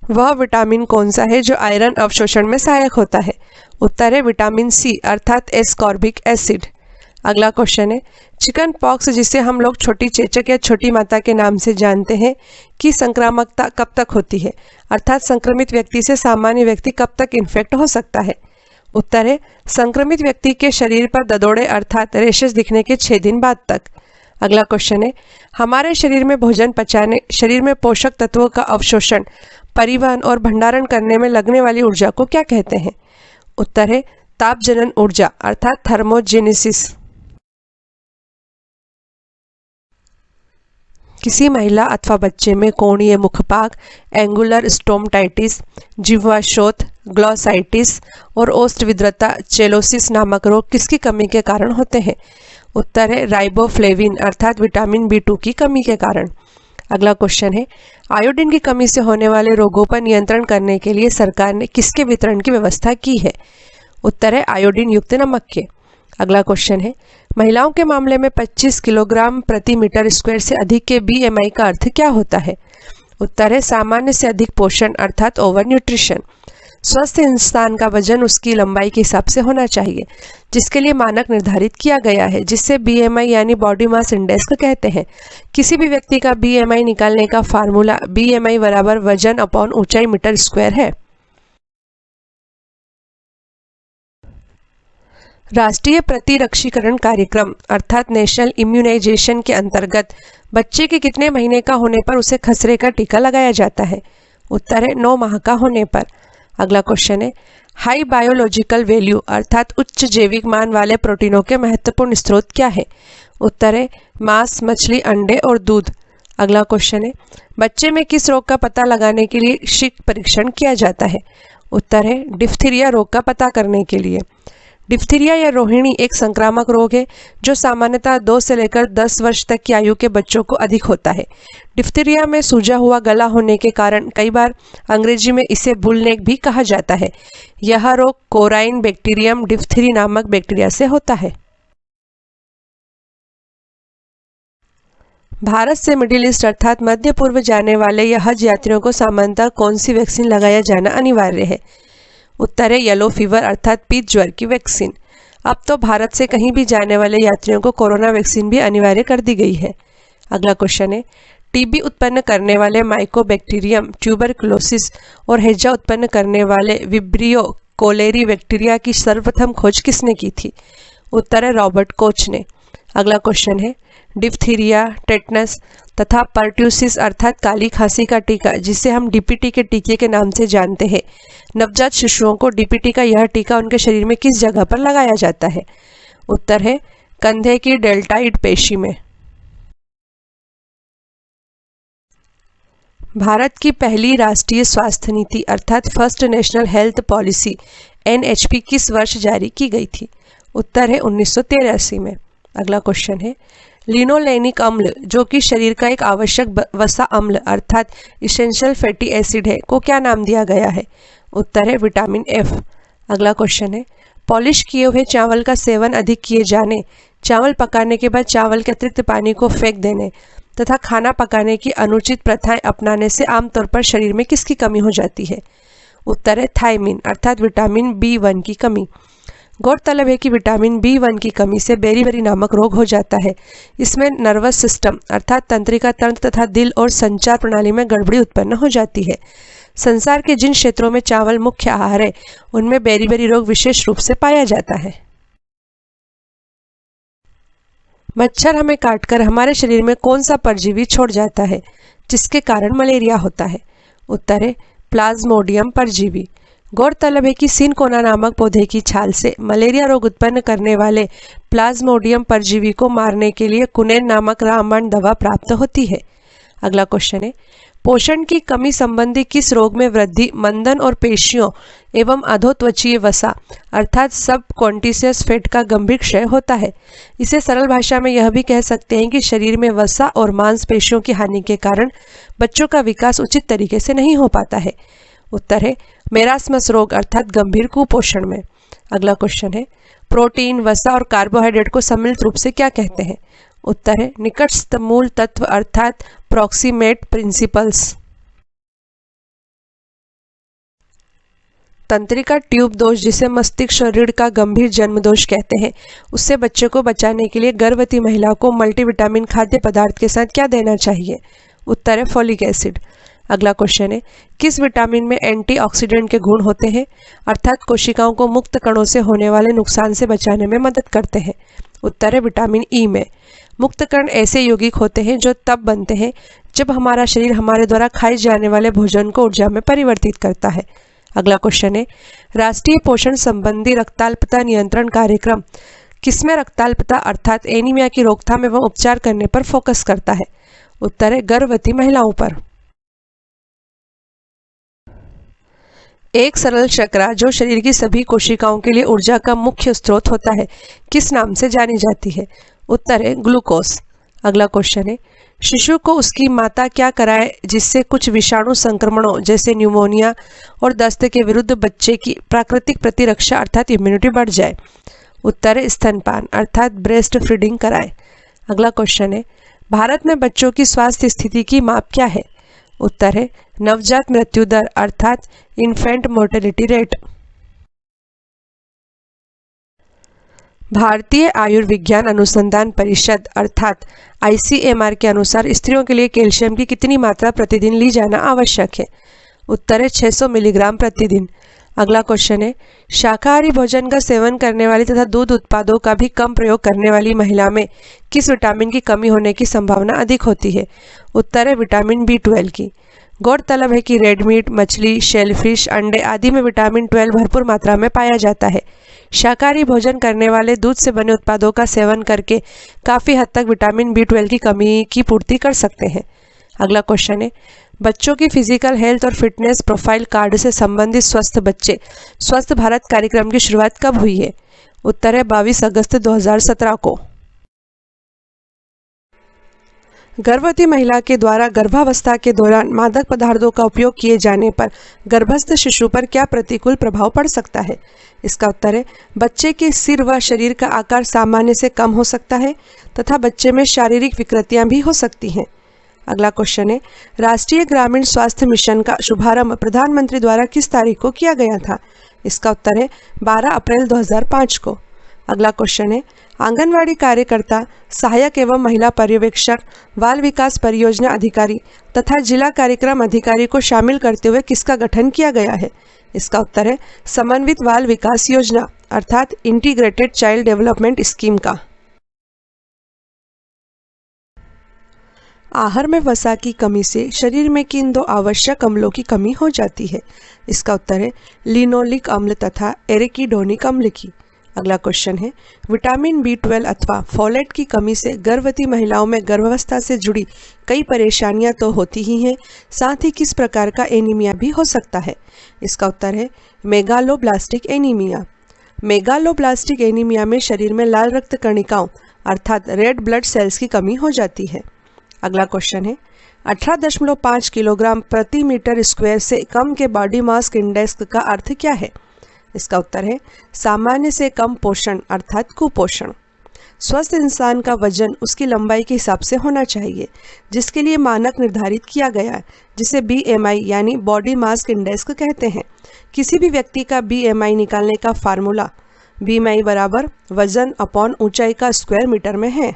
Speaker 1: वह विटामिन कौन सा है जो आयरन अवशोषण में सहायक होता है? उत्तर है विटामिन सी अर्थात एस्कॉर्बिक एसिड। अगला क्वेश्चन है चिकन पॉक्स जिसे हम लोग छोटी चेचक या छोटी माता के नाम से जानते हैं की संक्रामकता कब तक होती है अर्थात संक्रमित व्यक्ति से सामान्य व्यक्ति कब तक इन्फेक्ट हो सकता है? उत्तर है संक्रमित व्यक्ति के शरीर पर ददोड़े अर्थात रेशेस दिखने के 6 दिन बाद तक। अगला क्वेश्चन है हमारे शरीर में भोजन पचाने, शरीर में पोषक तत्वों का अवशोषण, परिवहन और भंडारण करने में लगने वाली ऊर्जा को क्या कहते हैं? उत्तर है तापजनन ऊर्जा अर्थात थर्मोजेनेसिस। किसी महिला अथवा बच्चे में कोणीय मुखपाक, एंगुलर स्टोमटाइटिस, जिह्वाशोथ, ग्लॉसाइटिस और ओस्ट विद्रता चेलोसिस नामक रोग किसकी कमी के कारण होते हैं? उत्तर है राइबोफ्लेविन अर्थात विटामिन B2 की कमी के कारण। अगला क्वेश्चन है आयोडीन की कमी से होने वाले रोगों पर नियंत्रण करने के लिए सरकार ने किसके वितरण की व्यवस्था की है? उत्तर है आयोडीन युक्त नमक के। अगला क्वेश्चन है महिलाओं के मामले में 25 किलोग्राम प्रति मीटर स्क्वायर से अधिक के BMI का अर्थ क्या होता है? उत्तर है सामान्य से अधिक पोषण अर्थात ओवर न्यूट्रिशन। स्वस्थ इंसान का वजन उसकी लंबाई के हिसाब से होना चाहिए, जिसके लिए मानक निर्धारित किया गया है, जिससे BMI यानी बॉडी मास इंडेक्स कहते हैं। किसी भी व्यक्ति का BMI निकालने का फार्मूला BMI बराबर वजन अपॉन ऊंचाई मीटर स्क्वायर है। राष्ट्रीय प्रतिरक्षीकरण कार्यक्रम अर्थात नेशनल इम्यूनाइजेशन के अंतर्गत बच्चे के कितने महीने का होने पर उसे खसरे का टीका लगाया जाता है? उत्तर है 9 माह का होने पर। अगला क्वेश्चन है हाई बायोलॉजिकल वैल्यू अर्थात उच्च जैविक मान वाले प्रोटीनों के महत्वपूर्ण स्रोत क्या है? उत्तर है मांस, मछली, अंडे और दूध। अगला क्वेश्चन है, बच्चे में किस रोग का पता लगाने के लिए शीघ्र परीक्षण किया जाता है? उत्तर है डिप्थीरिया रोग का पता करने के लिए। डिप्थीरिया या रोहिणी एक संक्रामक रोग है जो सामान्यतः 2 से लेकर 10 वर्ष तक की आयु के बच्चों को अधिक होता है। डिप्थीरिया में सूजा हुआ गला होने के कारण कई बार अंग्रेजी में इसे बुलनेक भी कहा जाता है। यह रोग कोराइन बैक्टीरियम डिप्थीरी नामक बैक्टीरिया से होता है। भारत से मिडिल ईस्ट अर्थात मध्य पूर्व जाने वाले या हज यात्रियों को सामान्यतः कौन सी वैक्सीन लगाया जाना अनिवार्य है? उत्तर है येलो फीवर अर्थात पीत ज्वर की वैक्सीन। अब तो भारत से कहीं भी जाने वाले यात्रियों को कोरोना वैक्सीन भी अनिवार्य कर दी गई है। अगला क्वेश्चन है, टीबी उत्पन्न करने वाले माइकोबैक्टीरियम ट्यूबरकुलोसिस और हैजा उत्पन्न करने वाले विब्रियो कोलेरी बैक्टीरिया की सर्वप्रथम खोज किसने की थी? उत्तर है रॉबर्ट कोच ने। अगला क्वेश्चन है, डिप्थीरिया, टेटनस तथा पर्ट्यूसिस अर्थात काली खांसी का टीका जिसे हम डीपीटी के टीके के नाम से जानते हैं, नवजात शिशुओं को डीपीटी का यह टीका उनके शरीर में किस जगह पर लगाया जाता है? उत्तर है कंधे की डेल्टाइड पेशी में। भारत की पहली राष्ट्रीय स्वास्थ्य नीति अर्थात first national health policy NHP किस वर्ष जारी की गई थी? उत्तर है 1983 में। अगला क्वेश्चन है, लिनोलेनिक अम्ल जो कि शरीर का एक आवश्यक वसा अम्ल अर्थात इसेंशियल फैटी एसिड है को क्या नाम दिया गया है? उत्तर है विटामिन F। अगला क्वेश्चन है, पॉलिश किए हुए चावल का सेवन अधिक किए जाने, चावल पकाने के बाद चावल के अतिरिक्त पानी को फेंक देने तथा खाना पकाने की अनुचित प्रथाएं अपनाने से आमतौर पर शरीर में किसकी कमी हो जाती है? उत्तर है थायमिन अर्थात विटामिन B1 की कमी। गौरतलब है कि विटामिन B1 की कमी से बेरीबेरी नामक रोग हो जाता है। इसमें नर्वस सिस्टम अर्थात तंत्रिका तंत्र तथा दिल और संचार प्रणाली में गड़बड़ी उत्पन्न हो जाती है। संसार के जिन क्षेत्रों में चावल मुख्य आहार है उनमें बेरीबेरी रोग विशेष रूप से पाया जाता है। मच्छर हमें काटकर हमारे शरीर में कौन सा परजीवी छोड़ जाता है जिसके कारण मलेरिया होता है? उत्तर है प्लाज्मोडियम परजीवी। गौरतलब है कि सिनकोना नामक पौधे की छाल से मलेरिया रोग उत्पन्न करने वाले प्लाज्मोडियम परजीवी को मारने के लिए कुनेन नामक रामबाण दवा प्राप्त होती है। अगला क्वेश्चन है, पोषण की कमी संबंधी किस रोग में वृद्धि, मंदन और पेशियों एवं अधोत्वचीय वसा अर्थात सब क्वांटिसियस फैट का गंभीर क्षय होता है? इसे सरल भाषा में यह भी कह सकते हैं कि शरीर में वसा और मांसपेशियों की हानि के कारण बच्चों का विकास उचित तरीके से नहीं हो पाता है। उत्तर है मेरास्मस रोग अर्थात गंभीर कुपोषण में। अगला क्वेश्चन है, प्रोटीन, वसा और कार्बोहाइड्रेट को सम्मिलित रूप से क्या कहते हैं? उत्तर है निकटस्थ मूल तत्व अर्थात प्रॉक्सिमेट प्रिंसिपल्स। तंत्रिका ट्यूब दोष जिसे मस्तिष्क रीढ़ का गंभीर जन्म दोष कहते हैं, उससे बच्चे को बचाने के लिए गर्भवती महिला को मल्टीविटामिन खाद्य पदार्थ के साथ क्या देना चाहिए? उत्तर है फॉलिक एसिड। अगला क्वेश्चन है, किस विटामिन में एंटीऑक्सीडेंट के गुण होते हैं अर्थात कोशिकाओं को मुक्त कणों से होने वाले नुकसान से बचाने में मदद करते हैं? उत्तर है विटामिन ई में। मुक्त कण ऐसे यौगिक होते हैं जो तब बनते हैं जब हमारा शरीर हमारे द्वारा खाए जाने वाले भोजन को ऊर्जा में परिवर्तित करता है। अगला क्वेश्चन है, राष्ट्रीय पोषण संबंधी रक्ताल्पता नियंत्रण कार्यक्रम किसमें रक्ताल्पता अर्थात एनीमिया की रोकथाम एवं उपचार करने पर फोकस करता है? उत्तर है गर्भवती महिलाओं पर। एक सरल शर्करा जो शरीर की सभी कोशिकाओं के लिए ऊर्जा का मुख्य स्रोत होता है किस नाम से जानी जाती है? उत्तर है ग्लूकोज। अगला क्वेश्चन है, शिशु को उसकी माता क्या कराए जिससे कुछ विषाणु संक्रमणों जैसे न्यूमोनिया और दस्त के विरुद्ध बच्चे की प्राकृतिक प्रतिरक्षा अर्थात इम्यूनिटी बढ़ जाए? उत्तर है स्तनपान अर्थात ब्रेस्ट फीडिंग कराए। अगला क्वेश्चन है, भारत में बच्चों की स्वास्थ्य स्थिति की माप क्या है? उत्तर है नवजात मृत्यु दर अर्थात infant mortality rate. Bharatiya Ayurvigyan अनुसंधान परिषद अर्थात ICMR के अनुसार स्त्रियों के लिए कैल्शियम की कितनी मात्रा प्रतिदिन ली जाना आवश्यक है? उत्तर है 600 मिलीग्राम प्रतिदिन। अगला क्वेश्चन है, शाकाहारी भोजन का सेवन करने वाली तथा दूध उत्पादों का भी कम प्रयोग करने वाली महिला में किस विटामिन की कमी होने की संभावना अधिक होती है? उत्तर है विटामिन B12 की। गौरतलब है कि रेड मीट, मछली, शेलफिश, अंडे आदि में विटामिन 12 भरपूर मात्रा में पाया जाता है। शाकाहारी भोजन करने वाले दूध से बने उत्पादों का सेवन करके काफ़ी हद तक विटामिन B12 की कमी की पूर्ति कर सकते हैं। अगला क्वेश्चन है, बच्चों की फिजिकल हेल्थ और फिटनेस प्रोफाइल कार्ड से संबंधित स्वस्थ बच्चे स्वस्थ भारत कार्यक्रम की शुरुआत कब हुई है? उत्तर है 22 अगस्त 2017 को। गर्भवती महिला के द्वारा गर्भावस्था के दौरान मादक पदार्थों का उपयोग किए जाने पर गर्भस्थ शिशु पर क्या प्रतिकूल प्रभाव पड़ सकता है? इसका उत्तर है बच्चे के सिर व शरीर का आकार सामान्य से कम हो सकता है तथा बच्चे में शारीरिक विकृतियां भी हो सकती हैं। अगला क्वेश्चन है, राष्ट्रीय ग्रामीण स्वास्थ्य मिशन का शुभारंभ प्रधानमंत्री द्वारा किस तारीख को किया गया था? इसका उत्तर है 12 अप्रैल 2005 को। अगला क्वेश्चन है, आंगनवाड़ी कार्यकर्ता, सहायक एवं महिला पर्यवेक्षक, बाल विकास परियोजना अधिकारी तथा जिला कार्यक्रम अधिकारी को शामिल करते हुए किसका गठन किया गया है? इसका उत्तर है समन्वित बाल विकास योजना अर्थात इंटीग्रेटेड चाइल्ड डेवलपमेंट स्कीम का। आहार में वसा की कमी से शरीर में किन दो आवश्यक अम्लों की कमी हो जाती है? इसका उत्तर है लिनोलिक अम्ल तथा एरिकिडोनिक अम्ल की। अगला क्वेश्चन है, विटामिन B12 अथवा फोलेट की कमी से गर्भवती महिलाओं में गर्भावस्था से जुड़ी कई परेशानियां तो होती ही हैं, साथ ही किस प्रकार का एनीमिया भी हो सकता है? इसका उत्तर है मेगालोब्लास्टिक एनीमिया। मेगालोब्लास्टिक एनीमिया में शरीर में लाल रक्त कणिकाओं अर्थात रेड ब्लड सेल्स की कमी हो जाती है। अगला क्वेश्चन है, 18.5 किलोग्राम प्रति मीटर स्क्वायर से कम के बॉडी मास इंडेक्स का अर्थ क्या है? इसका उत्तर है सामान्य से कम पोषण अर्थात कुपोषण। स्वस्थ इंसान का वजन उसकी लंबाई के हिसाब से होना चाहिए, जिसके लिए मानक निर्धारित किया गया है, जिसे BMI यानी बॉडी मास इंडेक्स कहते हैं। किसी भी व्यक्ति का BMI निकालने का फार्मूला BMI बराबर वजन अपॉन ऊंचाई का स्क्वायर मीटर में है।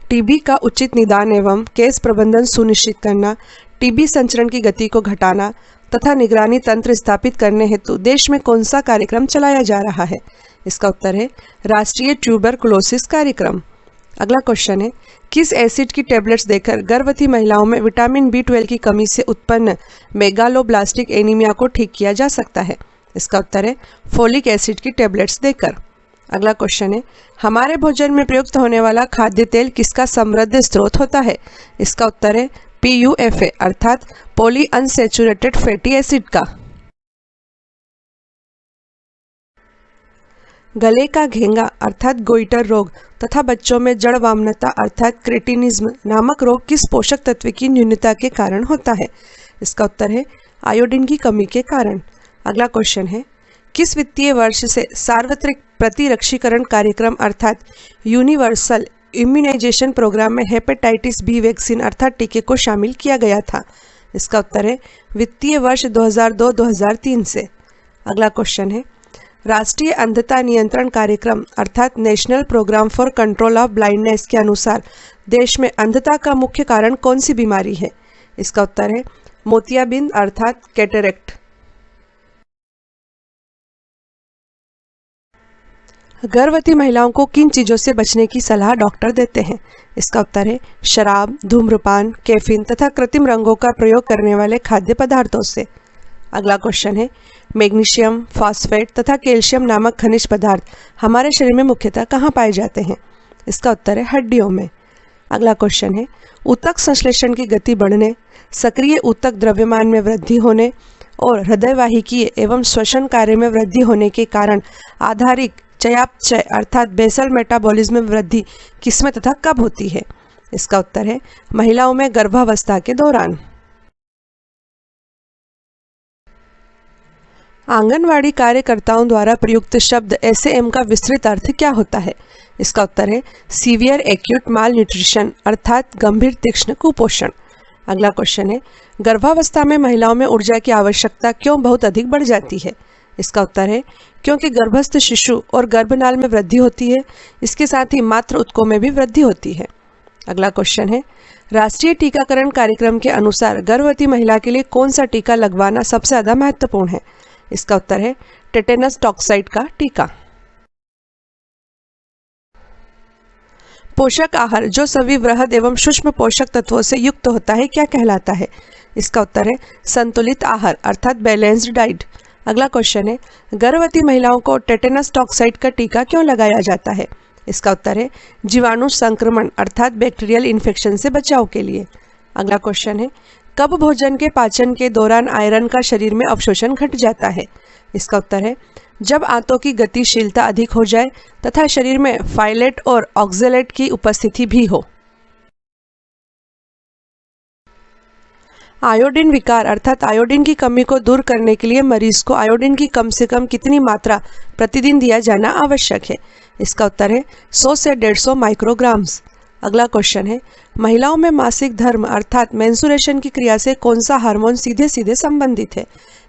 Speaker 1: टीबी का उचित निदान एवं केस प्रबंधन सुनिश्चित करना, टीबी संचरण की गति को घटाना तथा निगरानी तंत्र स्थापित करने हेतु देश में कौन सा कार्यक्रम चलाया जा रहा है? इसका उत्तर है राष्ट्रीय ट्यूबरकुलोसिस कार्यक्रम। अगला क्वेश्चन है, किस एसिड की टेबलेट्स देकर गर्भवती महिलाओं में विटामिन B12 की कमी से उत्पन्न मेगालोब्लास्टिक एनीमिया को ठीक किया जा सकता है? इसका उत्तर है फोलिक एसिड की टेबलेट्स देकर। अगला क्वेश्चन है, हमारे भोजन में प्रयुक्त होने वाला खाद्य तेल किसका समृद्ध स्रोत होता है? इसका उत्तर है PUFA अर्थात पॉली अनसैचुरेटेड फैटी एसिड का। गले का घेंगा अर्थात गोइटर रोग तथा बच्चों में जड़ वामनता अर्थात क्रेटिनिज्म नामक रोग किस पोषक तत्व की न्यूनता के कारण होता है? इसका उत्तर है आयोडीन की कमी के कारण। अगला क्वेश्चन है, किस वित्तीय वर्ष से सार्वत्रिक प्रतिरक्षीकरण कार्यक्रम अर्थात यूनिवर्सल इम्यूनाइजेशन प्रोग्राम में हेपेटाइटिस B वैक्सीन अर्थात टीके को शामिल किया गया था? इसका उत्तर है वित्तीय वर्ष 2002-2003 से। अगला क्वेश्चन है, राष्ट्रीय अंधता नियंत्रण कार्यक्रम अर्थात national programme for control of blindness के अनुसार देश में अंधता का मुख्य कारण कौन सी बीमारी है? इसका उत्तर है मोतियाबिंद अर्थात कैटरेक्ट। गर्भवती महिलाओं को किन चीज़ों से बचने की सलाह डॉक्टर देते हैं? इसका उत्तर है शराब, धूम्रपान, कैफीन तथा कृत्रिम रंगों का प्रयोग करने वाले खाद्य पदार्थों से। अगला क्वेश्चन है, मैग्नीशियम, फॉस्फेट तथा कैल्शियम नामक खनिज पदार्थ हमारे शरीर में मुख्यतः कहाँ पाए जाते हैं? इसका उत्तर है हड्डियों में। अगला क्वेश्चन है, ऊतक संश्लेषण की गति बढ़ने, सक्रिय ऊतक द्रव्यमान में वृद्धि होने और हृदयवाहिकीय एवं श्वसन कार्य में वृद्धि होने के कारण आधारिक चयापचय अर्थात बेसल मेटाबॉलिज्म में वृद्धि किसमें तथा कब होती है? इसका उत्तर है महिलाओं में गर्भावस्था के दौरान। आंगनवाड़ी कार्यकर्ताओं द्वारा प्रयुक्त शब्द SAM का विस्तृत अर्थ क्या होता है? इसका उत्तर है सीवियर एक्यूट माल न्यूट्रिशन अर्थात गंभीर तीक्ष्ण कुपोषण। अगला क्वेश्चन है, गर्भावस्था में महिलाओं में ऊर्जा की आवश्यकता क्यों बहुत अधिक बढ़ जाती है? इसका उत्तर है क्योंकि गर्भस्थ शिशु और गर्भनाल में वृद्धि होती है, इसके साथ ही मात्र ऊतकों में भी वृद्धि होती है। अगला क्वेश्चन है, राष्ट्रीय टीकाकरण कार्यक्रम के अनुसार गर्भवती महिला के लिए कौन सा टीका लगवाना सबसे ज्यादा महत्वपूर्ण है? इसका उत्तर है टेटेनस टॉक्साइड का टीका। पोषक आहार जो सभी वृहद एवं सूक्ष्म पोषक तत्वों से युक्त होता है क्या कहलाता है? इसका उत्तर है संतुलित आहार अर्थात बैलेंस्ड डाइट। अगला क्वेश्चन है, गर्भवती महिलाओं को टेटेनस टॉक्साइड का टीका क्यों लगाया जाता है? इसका उत्तर है जीवाणु संक्रमण अर्थात बैक्टीरियल इन्फेक्शन से बचाव के लिए। अगला क्वेश्चन है कब भोजन के पाचन के दौरान आयरन का शरीर में अवशोषण घट जाता है? इसका उत्तर है जब आंतों की गतिशीलता अधिक हो जाए तथा शरीर में फाइलेट और ऑक्जेलेट की उपस्थिति भी हो। आयोडीन विकार अर्थात आयोडीन की कमी को दूर करने के लिए मरीज को आयोडीन की कम से कम कितनी मात्रा प्रतिदिन दिया जाना आवश्यक है? इसका उत्तर है 100 से 150 माइक्रोग्राम्स। अगला क्वेश्चन है महिलाओं में मासिक धर्म अर्थात मेंस्ट्रुएशन की क्रिया से कौन सा हार्मोन सीधे सीधे संबंधित है?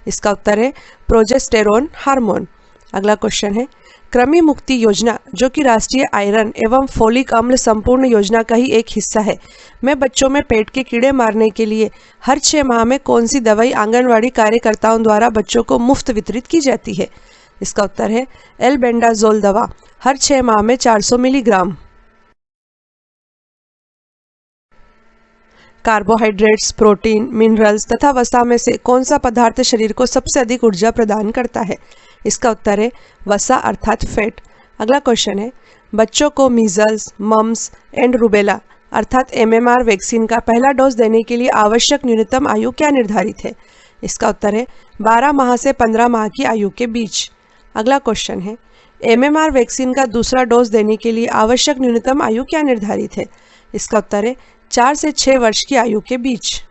Speaker 1: इसका उत्तर है प्रोजेस्टेरोन हार्मोन। अगला क्वेश्चन है कृमि मुक्ति योजना जो कि राष्ट्रीय आयरन एवं फोलिक अम्ल संपूर्ण योजना का ही एक हिस्सा है, में बच्चों में पेट के कीड़े मारने के लिए हर 6 माह में कौन सी दवाई आंगनवाड़ी कार्यकर्ताओं द्वारा बच्चों को मुफ्त वितरित की जाती है? इसका उत्तर है एल्बेंडाजोल दवा हर 6 माह में 400 मिलीग्राम। कार्बोहाइड्रेट्स, प्रोटीन, मिनरल्स तथा वसा में से कौन सा पदार्थ शरीर को सबसे अधिक ऊर्जा प्रदान करता है? इसका उत्तर है वसा अर्थात फैट। अगला क्वेश्चन है बच्चों को मीजल्स, मम्स एंड रूबेला अर्थात MMR वैक्सीन का पहला डोज देने के लिए आवश्यक न्यूनतम आयु क्या निर्धारित है? इसका उत्तर है 12 माह से 15 माह की आयु के बीच। अगला क्वेश्चन है MMR वैक्सीन का दूसरा डोज देने के लिए आवश्यक न्यूनतम आयु क्या निर्धारित है? इसका उत्तर है 4 से 6 वर्ष की आयु के बीच।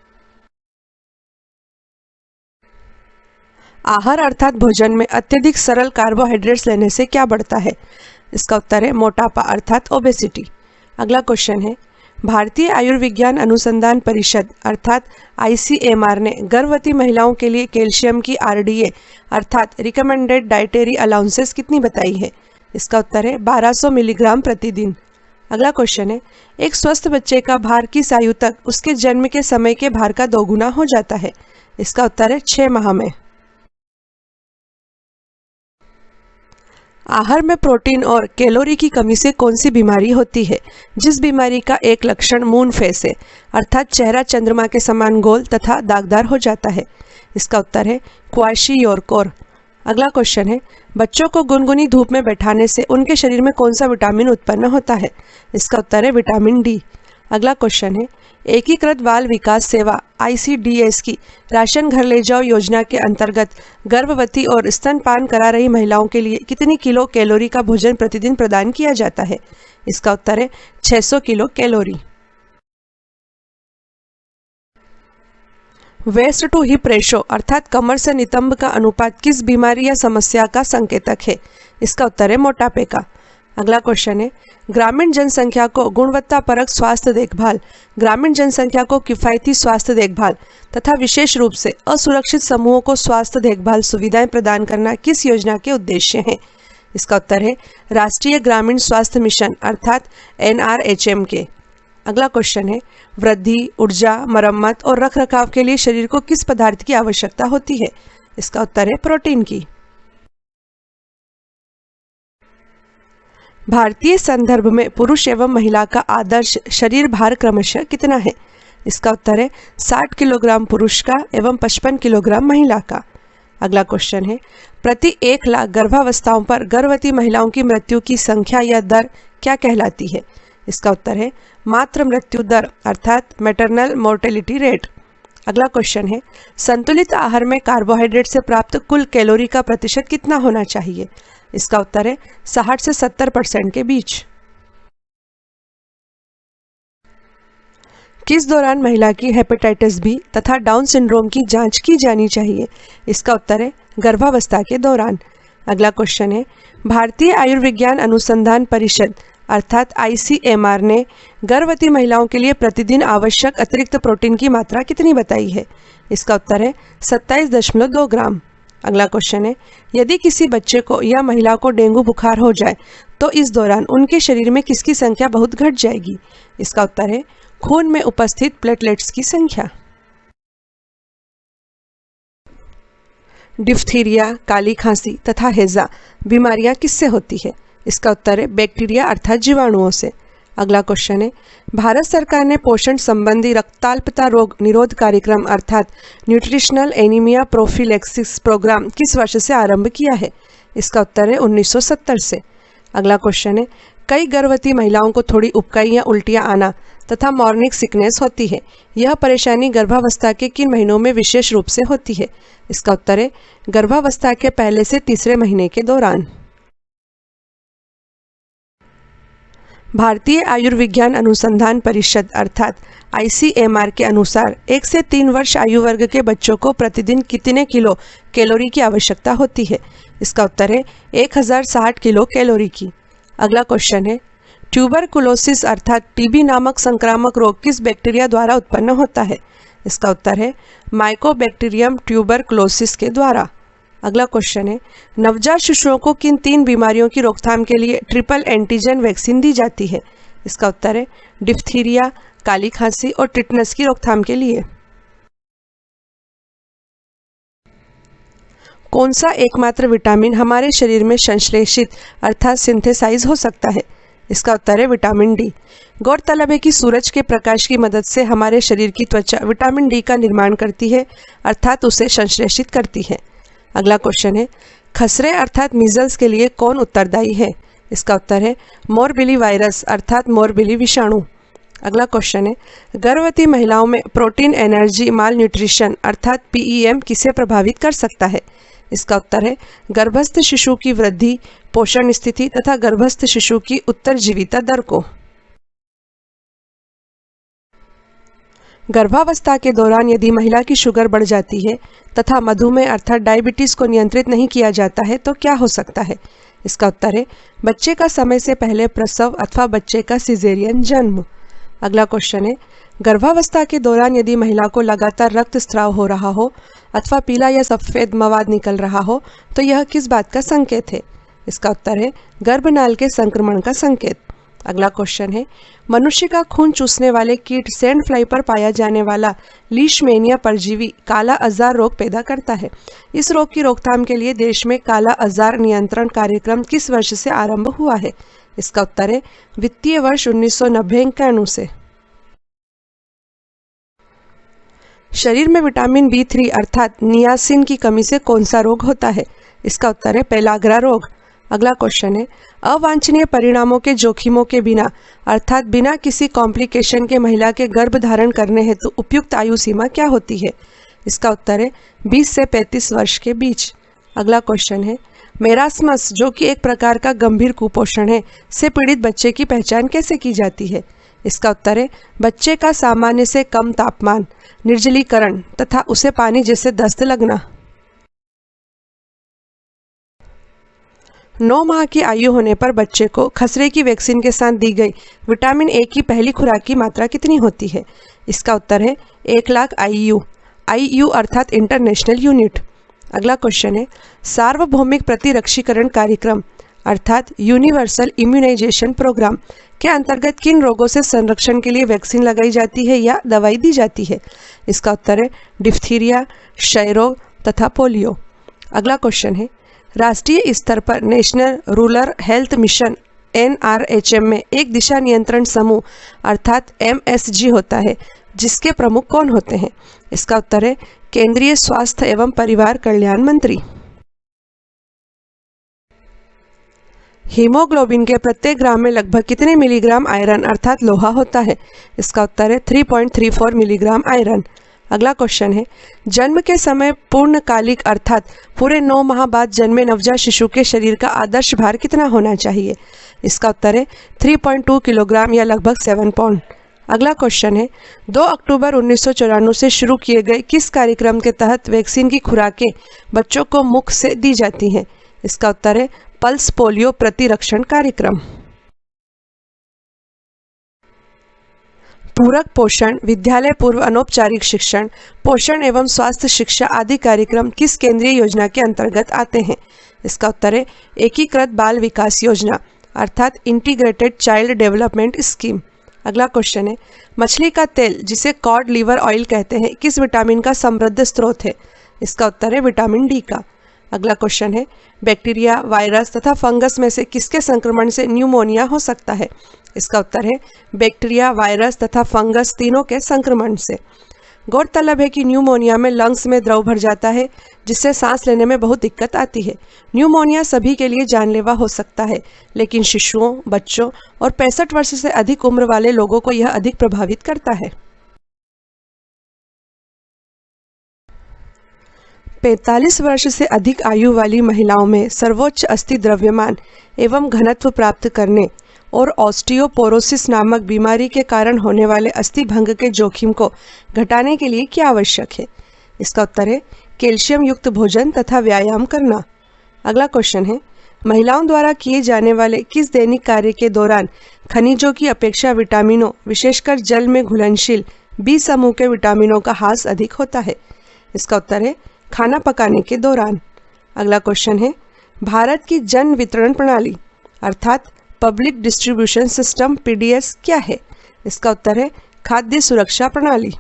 Speaker 1: आहार अर्थात भोजन में अत्यधिक सरल कार्बोहाइड्रेट्स लेने से क्या बढ़ता है? इसका उत्तर है मोटापा अर्थात ओबेसिटी। अगला क्वेश्चन है भारतीय आयुर्विज्ञान अनुसंधान परिषद अर्थात ICMR ने गर्भवती महिलाओं के लिए कैल्शियम की RDA अर्थात रिकमेंडेड डाइटरी अलाउंसेस कितनी बताई है? इसका उत्तर है 1200 मिलीग्राम प्रतिदिन। अगला क्वेश्चन है एक स्वस्थ बच्चे का भार किस आयु तक उसके जन्म के समय के भार का 2 गुना हो जाता है? इसका उत्तर है 6 माह में। आहार में प्रोटीन और कैलोरी की कमी से कौन सी बीमारी होती है जिस बीमारी का एक लक्षण मून फेस है अर्थात चेहरा चंद्रमा के समान गोल तथा दागदार हो जाता है? इसका उत्तर है क्वाशियोरकोर। अगला क्वेश्चन है बच्चों को गुनगुनी धूप में बैठाने से उनके शरीर में कौन सा विटामिन उत्पन्न होता है? इसका उत्तर है विटामिन D। अगला क्वेश्चन है एकीकृत बाल विकास सेवा ICDS की राशन घर ले जाओ योजना के अंतर्गत गर्भवती और स्तनपान करा रही महिलाओं के लिए कितनी किलो कैलोरी का भोजन प्रतिदिन प्रदान किया जाता है? इसका उत्तर है 600 kilo calorie. Waist to hip ratio अर्थात कमर से नितंब का अनुपात किस बीमारी या समस्या का संकेतक है? इसका उत्तर है मोटापे का। अगला क्वेश्चन है ग्रामीण जनसंख्या को गुणवत्तापरक स्वास्थ्य देखभाल, ग्रामीण जनसंख्या को किफायती स्वास्थ्य देखभाल तथा विशेष रूप से असुरक्षित समूहों को स्वास्थ्य देखभाल सुविधाएं प्रदान करना किस योजना के उद्देश्य हैं? इसका उत्तर है राष्ट्रीय ग्रामीण स्वास्थ्य मिशन अर्थात NRHM के। अगला क्वेश्चन है वृद्धि, ऊर्जा, मरम्मत और रखरखाव के लिए शरीर को किस पदार्थ की आवश्यकता होती है? इसका उत्तर है प्रोटीन की। भारतीय संदर्भ में पुरुष एवं महिला का आदर्श शरीर भार क्रमशः कितना है? इसका उत्तर है 60 किलोग्राम पुरुष का एवं 55 किलोग्राम महिला का। अगला क्वेश्चन है प्रति 1 लाख गर्भावस्थाओं पर गर्भवती महिलाओं की मृत्यु की संख्या या दर क्या कहलाती है? इसका उत्तर है मातृ मृत्यु दर अर्थात मैटरनल मोर्टेलिटी रेट। अगला क्वेश्चन है संतुलित आहार में कार्बोहाइड्रेट से प्राप्त कुल कैलोरी का प्रतिशत कितना होना चाहिए? इसका उत्तर है 60 से 70% के बीच। किस दौरान महिला की हेपेटाइटिस बी तथा डाउन सिंड्रोम की जांच की जानी चाहिए? इसका उत्तर है गर्भावस्था के दौरान। अगला क्वेश्चन है भारतीय आयुर्विज्ञान अनुसंधान परिषद अर्थात ICMR ने गर्भवती महिलाओं के लिए प्रतिदिन आवश्यक अतिरिक्त प्रोटीन की मात्रा कितनी बताई है? इसका उत्तर है 27.2 ग्राम। अगला क्वेश्चन है यदि किसी बच्चे को या महिला को डेंगू बुखार हो जाए तो इस दौरान उनके शरीर में किसकी संख्या बहुत घट जाएगी? इसका उत्तर है खून में उपस्थित प्लेटलेट्स की संख्या। डिफ्थीरिया, काली खांसी तथा हैजा बीमारियां किससे होती है? इसका उत्तर है बैक्टीरिया अर्थात जीवाणुओं से। अगला क्वेश्चन है भारत सरकार ने पोषण संबंधी रक्ताल्पता रोग निरोध कार्यक्रम अर्थात न्यूट्रिशनल एनीमिया प्रोफिलैक्सिस प्रोग्राम किस वर्ष से आरंभ किया है? इसका उत्तर है 1970 से। अगला क्वेश्चन है कई गर्भवती महिलाओं को थोड़ी उबकाई या उल्टियां आना तथा मॉर्निंग सिकनेस होती है। यह परेशानी गर्भावस्था के किन महीनों में विशेष रूप से होती है? इसका उत्तर है गर्भावस्था के पहले से तीसरे महीने के दौरान। भारतीय आयुर्विज्ञान अनुसंधान परिषद अर्थात ICMR के अनुसार 1 से 3 वर्ष आयु वर्ग के बच्चों को प्रतिदिन कितने किलो कैलोरी की आवश्यकता होती है? इसका उत्तर है 1060 किलो कैलोरी की। अगला क्वेश्चन है ट्यूबरकुलोसिस अर्थात टीबी नामक संक्रामक रोग किस बैक्टीरिया द्वारा उत्पन्न होता है? इसका उत्तर है माइकोबैक्टीरियम ट्यूबरकुलोसिस के द्वारा। अगला क्वेश्चन है नवजात शिशुओं को किन 3 बीमारियों की रोकथाम के लिए ट्रिपल एंटीजन वैक्सीन दी जाती है? इसका उत्तर है डिप्थीरिया, काली खांसी और टिटनस की रोकथाम के लिए। कौन सा एकमात्र विटामिन हमारे शरीर में संश्लेषित अर्थात सिंथेसाइज हो सकता है? इसका उत्तर है विटामिन डी। गौरतलब है कि सूरज के प्रकाश की मदद से हमारे शरीर की त्वचा विटामिन डी का निर्माण करती है अर्थात उसे संश्लेषित करती है। अगला क्वेश्चन है खसरे अर्थात मीजल्स के लिए कौन उत्तरदायी है? इसका उत्तर है मोरबिली वायरस अर्थात मोरबिली विषाणु। अगला क्वेश्चन है गर्भवती महिलाओं में प्रोटीन एनर्जी माल न्यूट्रिशन अर्थात PEM किसे प्रभावित कर सकता है? इसका उत्तर है गर्भस्थ शिशु की वृद्धि, पोषण स्थिति तथा गर्भस्थ शिशु की उत्तरजीविता दर को। गर्भावस्था के दौरान यदि महिला की शुगर बढ़ जाती है तथा मधुमेह अर्थात डायबिटीज को नियंत्रित नहीं किया जाता है तो क्या हो सकता है? इसका उत्तर है बच्चे का समय से पहले प्रसव अथवा बच्चे का सिजेरियन जन्म। अगला क्वेश्चन है गर्भावस्था के दौरान यदि महिला को लगातार रक्तस्राव हो रहा हो अथवा पीला या सफेद मवाद निकल रहा हो तो यह किस बात का संकेत है? इसका उत्तर है गर्भनाल के संक्रमण का संकेत। अगला क्वेश्चन है मनुष्य का खून चूसने वाले कीट सैंड फ्लाई पर पाया जाने वाला लीशमैनिया परजीवी काला अजार रोग पैदा करता है। इस रोग की रोकथाम के लिए देश में काला अजार नियंत्रण कार्यक्रम किस वर्ष से आरंभ हुआ है? इसका उत्तर है वित्तीय वर्ष 1990-91 से। शरीर में विटामिन B3 अर्थात नियासिन की कमी से कौन सा रोग होता है? इसका उत्तर है पेलाग्रा रोग। अगला क्वेश्चन है अवांछनीय परिणामों के जोखिमों के बिना अर्थात बिना किसी कॉम्प्लिकेशन के महिला के गर्भ धारण करने हेतु उपयुक्त आयु सीमा क्या होती है? इसका उत्तर है 20 से 35 वर्ष के बीच। अगला क्वेश्चन है मेरास्मस जो कि एक प्रकार का गंभीर कुपोषण है से पीड़ित बच्चे की पहचान कैसे की जाती है? इसका उत्तर है बच्चे का सामान्य से कम तापमान, निर्जलीकरण तथा उसे पानी जैसे दस्त लगना। 9 माह की आयु होने पर बच्चे को खसरे की वैक्सीन के साथ दी गई विटामिन A की पहली खुराक की मात्रा कितनी होती है? इसका उत्तर है 1,00,000 IU। IU अर्थात इंटरनेशनल यूनिट। अगला क्वेश्चन है सार्वभौमिक प्रतिरक्षीकरण कार्यक्रम अर्थात यूनिवर्सल इम्यूनाइजेशन प्रोग्राम के अंतर्गत किन रोगों से संरक्षण के लिए वैक्सीन लगाई जाती है या दवाई दी जाती है? इसका उत्तर है डिप्थीरिया, क्षय रोग तथा पोलियो। अगला क्वेश्चन है राष्ट्रीय स्तर पर national rural health mission NRHM में एक दिशा नियंत्रण समूह अर्थात MSG होता है जिसके प्रमुख कौन होते हैं? इसका उत्तर है केंद्रीय स्वास्थ्य एवं परिवार कल्याण मंत्री। हीमोग्लोबिन के प्रत्येक ग्राम में लगभग कितने मिलीग्राम आयरन अर्थात लोहा होता है? इसका उत्तर है 3.34 मिलीग्राम आयरन। अगला क्वेश्चन है जन्म के समय पूर्णकालिक अर्थात पूरे 9 माह बाद जन्मे नवजात शिशु के शरीर का आदर्श भार कितना होना चाहिए? इसका उत्तर है 3.2 किलोग्राम या लगभग 7 पाउंड। अगला क्वेश्चन है 2 अक्टूबर 1994 से शुरू किए गए किस कार्यक्रम के तहत वैक्सीन की खुराकें बच्चों को मुख से दी जाती हैं? इसका उत्तर है पल्स पोलियो प्रतिरक्षण कार्यक्रम। पूरक पोषण, विद्यालय पूर्व अनौपचारिक शिक्षण, पोषण एवं स्वास्थ्य शिक्षा आदि कार्यक्रम किस केंद्रीय योजना के अंतर्गत आते हैं? इसका उत्तर है एकीकृत बाल विकास योजना अर्थात इंटीग्रेटेड चाइल्ड डेवलपमेंट स्कीम। अगला क्वेश्चन है मछली का तेल जिसे कॉड लिवर ऑयल कहते हैं किस विटामिन का समृद्ध स्रोत है? इसका उत्तर है विटामिन डी का। अगला क्वेश्चन है बैक्टीरिया, वायरस तथा फंगस में से किसके संक्रमण से न्यूमोनिया हो सकता है? इसका उत्तर है बैक्टीरिया, वायरस तथा फंगस तीनों के संक्रमण से। गौरतलब है कि न्यूमोनिया में लंग्स में द्रव भर जाता है जिससे सांस लेने में बहुत दिक्कत आती है। न्यूमोनिया सभी के लिए जानलेवा हो सकता है, लेकिन शिशुओं, बच्चों और 65 वर्ष से अधिक उम्र वाले लोगों को यह अधिक प्रभावित करता है। 45 वर्ष से अधिक आयु वाली महिलाओं में सर्वोच्च अस्थि द्रव्यमान एवं घनत्व प्राप्त करने और ऑस्टियोपोरोसिस नामक बीमारी के कारण होने वाले अस्थि भंग के जोखिम को घटाने के लिए क्या आवश्यक है? इसका उत्तर है कैल्शियम युक्त भोजन तथा व्यायाम करना। अगला क्वेश्चन है, महिलाओं द्वारा किए जाने वाले किस दैनिक कार्य के दौरान खनिजों की अपेक्षा विटामिनों, विशेषकर जल में घुलनशील बी समूह के विटामिनों का ह्रास अधिक होता है? इसका उत्तर है खाना पकाने के दौरान। अगला क्वेश्चन है, भारत की जन वितरण प्रणाली अर्थात पब्लिक डिस्ट्रीब्यूशन सिस्टम पीडीएस क्या है? इसका उत्तर है खाद्य सुरक्षा प्रणाली।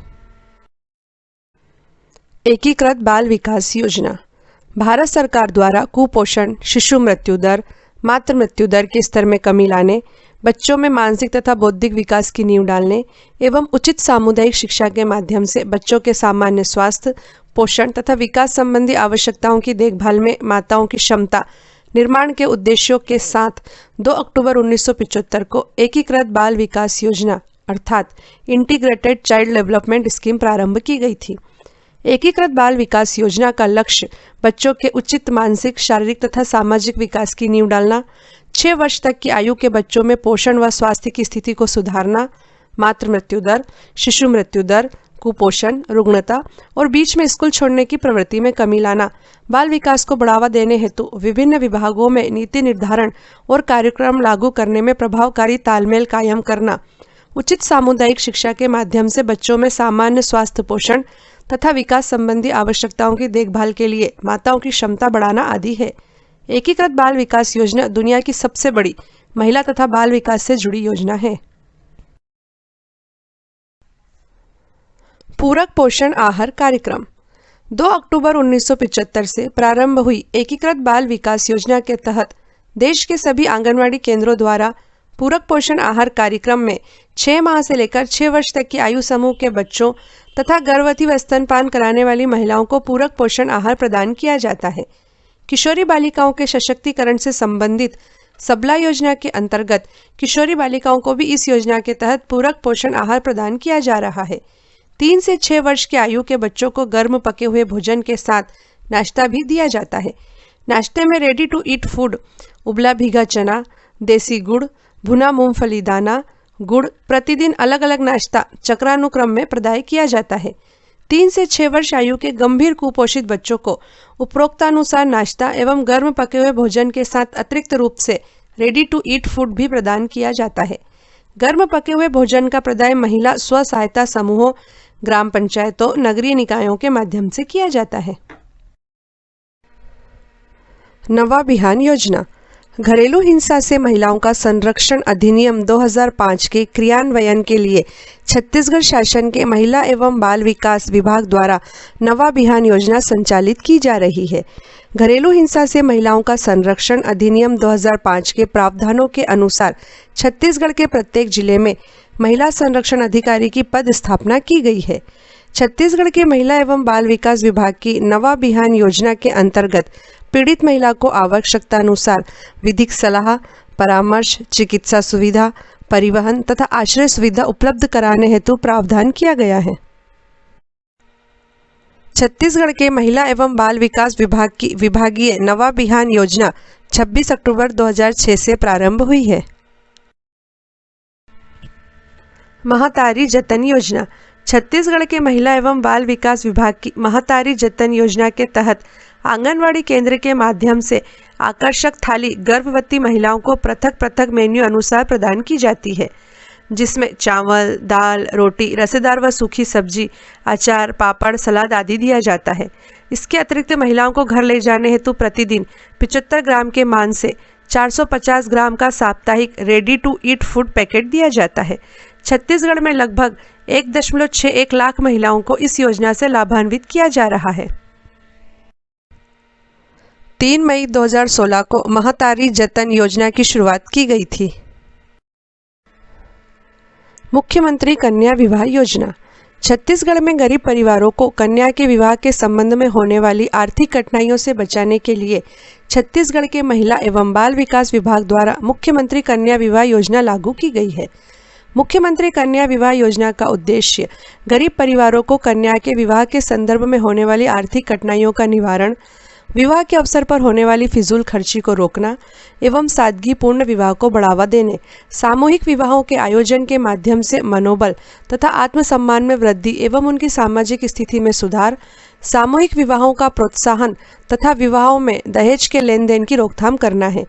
Speaker 1: एकीकृत बाल विकास योजना भारत सरकार द्वारा कुपोषण, शिशु मृत्यु दर, मातृ मृत्यु दर के स्तर में कमी लाने, बच्चों में मानसिक तथा बौद्धिक विकास की नींव डालने एवं उचित सामुदायिक शिक्षा के माध्यम से बच्चों के सामान्य स्वास्थ्य, पोषण तथा विकास संबंधी आवश्यकताओं की देखभाल में माताओं की क्षमता निर्माण के उद्देश्यों के साथ 2 अक्टूबर 1975 को एकीकृत बाल विकास योजना अर्थात इंटीग्रेटेड चाइल्ड डेवलपमेंट स्कीम प्रारंभ की गई थी। एकीकृत बाल विकास योजना का लक्ष्य बच्चों के उचित मानसिक, शारीरिक तथा सामाजिक विकास की नींव डालना, 6 वर्ष तक की आयु के बच्चों में पोषण व स्वास्थ्य की स्थिति को सुधारना, मातृ मृत्यु दर, शिशु मृत्यु दर, कुपोषण, रुग्णता और बीच में स्कूल छोड़ने की प्रवृत्ति में कमी लाना, बाल विकास को बढ़ावा देने हेतु विभिन्न विभागों में नीति निर्धारण और कार्यक्रम लागू करने में प्रभावकारी तालमेल कायम करना, उचित सामुदायिक शिक्षा के माध्यम से बच्चों में सामान्य स्वास्थ्य, पोषण तथा विकास संबंधी आवश्यकताओं की देखभाल के लिए माताओं की क्षमता बढ़ाना आदि है। एकीकृत बाल विकास योजना दुनिया की सबसे बड़ी महिला तथा बाल विकास से जुड़ी योजना है। पूरक पोषण आहार कार्यक्रम 2 अक्टूबर 1975 से प्रारंभ हुई एकीकृत बाल विकास योजना के तहत देश के सभी आंगनवाड़ी केंद्रों द्वारा पूरक पोषण आहार कार्यक्रम में 6 माह से लेकर 6 वर्ष तक की आयु समूह के बच्चों तथा गर्भवती व स्तनपान कराने वाली महिलाओं को पूरक पोषण आहार प्रदान किया जाता है। किशोरी बालिकाओं के सशक्तिकरण से संबंधित सबला योजना के अंतर्गत किशोरी बालिकाओं को भी इस योजना के तहत पूरक पोषण आहार प्रदान किया जा रहा है। 3 से 6 वर्ष की आयु के बच्चों को गर्म पके हुए भोजन के साथ नाश्ता भी दिया जाता है। नाश्ते में रेडी टू ईट फूड, उबला भीगा चना, देसी गुड़, भुना मूंगफली दाना, गुड़ प्रतिदिन अलग अलग नाश्ता चक्रानुक्रम में प्रदाय किया जाता है। 3 से 6 वर्ष आयु के गंभीर कुपोषित बच्चों को उपरोक्तानुसार नाश्ता एवं गर्म पके हुए भोजन के साथ अतिरिक्त रूप से रेडी टू ईट फूड भी प्रदान किया जाता है। गर्म पके हुए भोजन का प्रदाय महिला स्व सहायता समूहों, ग्राम पंचायतों, नगरीय निकायों के माध्यम से किया जाता है। नवाभियान योजना घरेलू हिंसा से महिलाओं का संरक्षण अधिनियम 2005 के क्रियान्वयन के लिए छत्तीसगढ़ शासन के महिला एवं बाल विकास विभाग द्वारा नवाभियान योजना संचालित की जा रही है। घरेलू हिंसा से महिलाओं का संरक्षण अधिनियम 2005 के प्रावधानों के अनुसार छत्तीसगढ़ के प्रत्येक जिले में महिला संरक्षण अधिकारी की पद स्थापना की गई है। छत्तीसगढ़ के महिला एवं बाल विकास विभाग की नवाभियान योजना के अंतर्गत पीड़ित महिला को आवश्यकतानुसार विधिक सलाह, परामर्श, चिकित्सा सुविधा, परिवहन तथा आश्रय सुविधा उपलब्ध कराने हेतु प्रावधान किया गया है। छत्तीसगढ़ के महिला एवं बाल विकास विभाग की विभागीय नवाभियान योजना 26 अक्टूबर 2006 से प्रारंभ हुई है। महतारी जतन योजना छत्तीसगढ़ के महिला एवं बाल विकास विभाग की महतारी जतन योजना के तहत आंगनवाड़ी केंद्र के माध्यम से आकर्षक थाली गर्भवती महिलाओं को पृथक पृथक मेन्यू अनुसार प्रदान की जाती है, जिसमें चावल, दाल, रोटी, रसेदार व सूखी सब्जी, अचार, पापड़, सलाद आदि दिया जाता है। इसके अतिरिक्त महिलाओं को घर ले जाने हेतु प्रतिदिन 75 ग्राम के मान से 450 ग्राम का साप्ताहिक ready to eat food packet दिया जाता है। छत्तीसगढ़ में लगभग 1.61 लाख महिलाओं को इस योजना से लाभान्वित किया जा रहा है। 3 मई 2016 को महतारी जतन योजना की शुरुआत की गई थी। मुख्यमंत्री कन्या विवाह योजना छत्तीसगढ़ में गरीब परिवारों को कन्या के विवाह के संबंध में होने वाली आर्थिक कठिनाइयों से बचाने के लिए छत्तीसगढ़ के महिला एवं बाल विकास विभाग द्वारा मुख्यमंत्री कन्या विवाह योजना लागू की गई है। मुख्यमंत्री कन्या विवाह योजना का उद्देश्य गरीब परिवारों को कन्या के विवाह के संदर्भ में होने वाली आर्थिक कठिनाइयों का निवारण, विवाह के अवसर पर होने वाली फिजूल खर्ची को रोकना एवं सादगीपूर्ण विवाह को बढ़ावा देने, सामूहिक विवाहों के आयोजन के माध्यम से मनोबल तथा आत्मसम्मान में वृद्धि एवं उनकी सामाजिक स्थिति में सुधार, सामूहिक विवाहों का प्रोत्साहन तथा विवाहों में दहेज के लेन देन की रोकथाम करना है।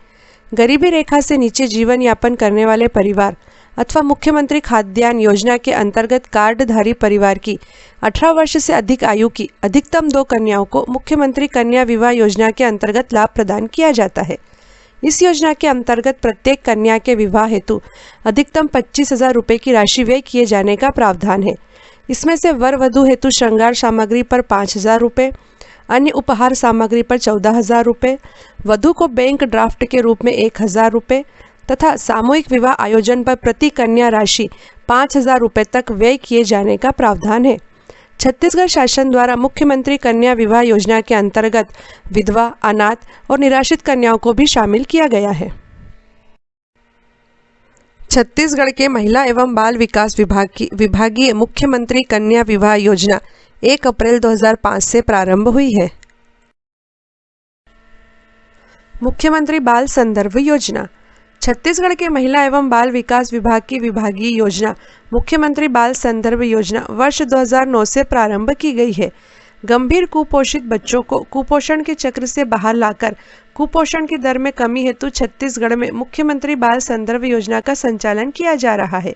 Speaker 1: गरीबी रेखा से नीचे जीवन यापन करने वाले परिवार अथवा मुख्यमंत्री खाद्यान्न योजना के अंतर्गत कार्डधारी परिवार की 18 वर्ष से अधिक आयु की अधिकतम 2 कन्याओं को मुख्यमंत्री कन्या विवाह योजना के अंतर्गत लाभ प्रदान किया जाता है। इस योजना के अंतर्गत प्रत्येक कन्या के विवाह हेतु अधिकतम 25,000 रुपये की राशि व्यय किए जाने का प्रावधान है। इसमें से वर वधू हेतु श्रृंगार सामग्री पर 5,000 रुपये, अन्य उपहार सामग्री पर 14,000 रुपये, वधू को बैंक ड्राफ्ट के रूप में 1,000 रुपये तथा सामूहिक विवाह आयोजन पर प्रति कन्या राशि 5,000 रुपये तक व्यय किए जाने का प्रावधान है। छत्तीसगढ़ शासन द्वारा मुख्यमंत्री कन्या विवाह योजना के अंतर्गत विधवा, अनाथ और निराश्रित कन्याओं को भी शामिल किया गया है। छत्तीसगढ़ के महिला एवं बाल विकास विभाग की विभागीय मुख्यमंत्री कन्या विवाह योजना 1 अप्रैल 2005 से प्रारंभ हुई है। मुख्यमंत्री बाल संदर्भ योजना छत्तीसगढ़ के महिला एवं बाल विकास विभाग की विभागीय योजना मुख्यमंत्री बाल संदर्भ योजना वर्ष 2009 से प्रारंभ की गई है। गंभीर कुपोषित बच्चों को कुपोषण के चक्र से बाहर लाकर कुपोषण की दर में कमी हेतु छत्तीसगढ़ में मुख्यमंत्री बाल संदर्भ योजना का संचालन किया जा रहा है।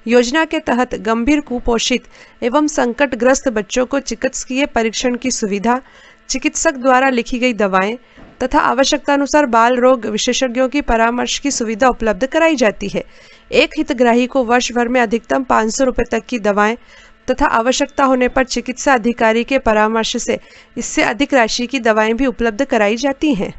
Speaker 1: योजना के तहत गंभीर कुपोषित एवं संकटग्रस्त बच्चों को चिकित्सकीय परीक्षण की सुविधा, चिकित्सक द्वारा लिखी गई दवाएं तथा आवश्यकतानुसार बाल रोग विशेषज्ञों की परामर्श की सुविधा उपलब्ध कराई जाती है। एक हितग्राही को वर्ष भर में अधिकतम 500 रुपये तक की दवाएं तथा आवश्यकता होने पर चिकित्सा अधिकारी के परामर्श से इससे अधिक राशि की दवाएं भी उपलब्ध कराई जाती हैं।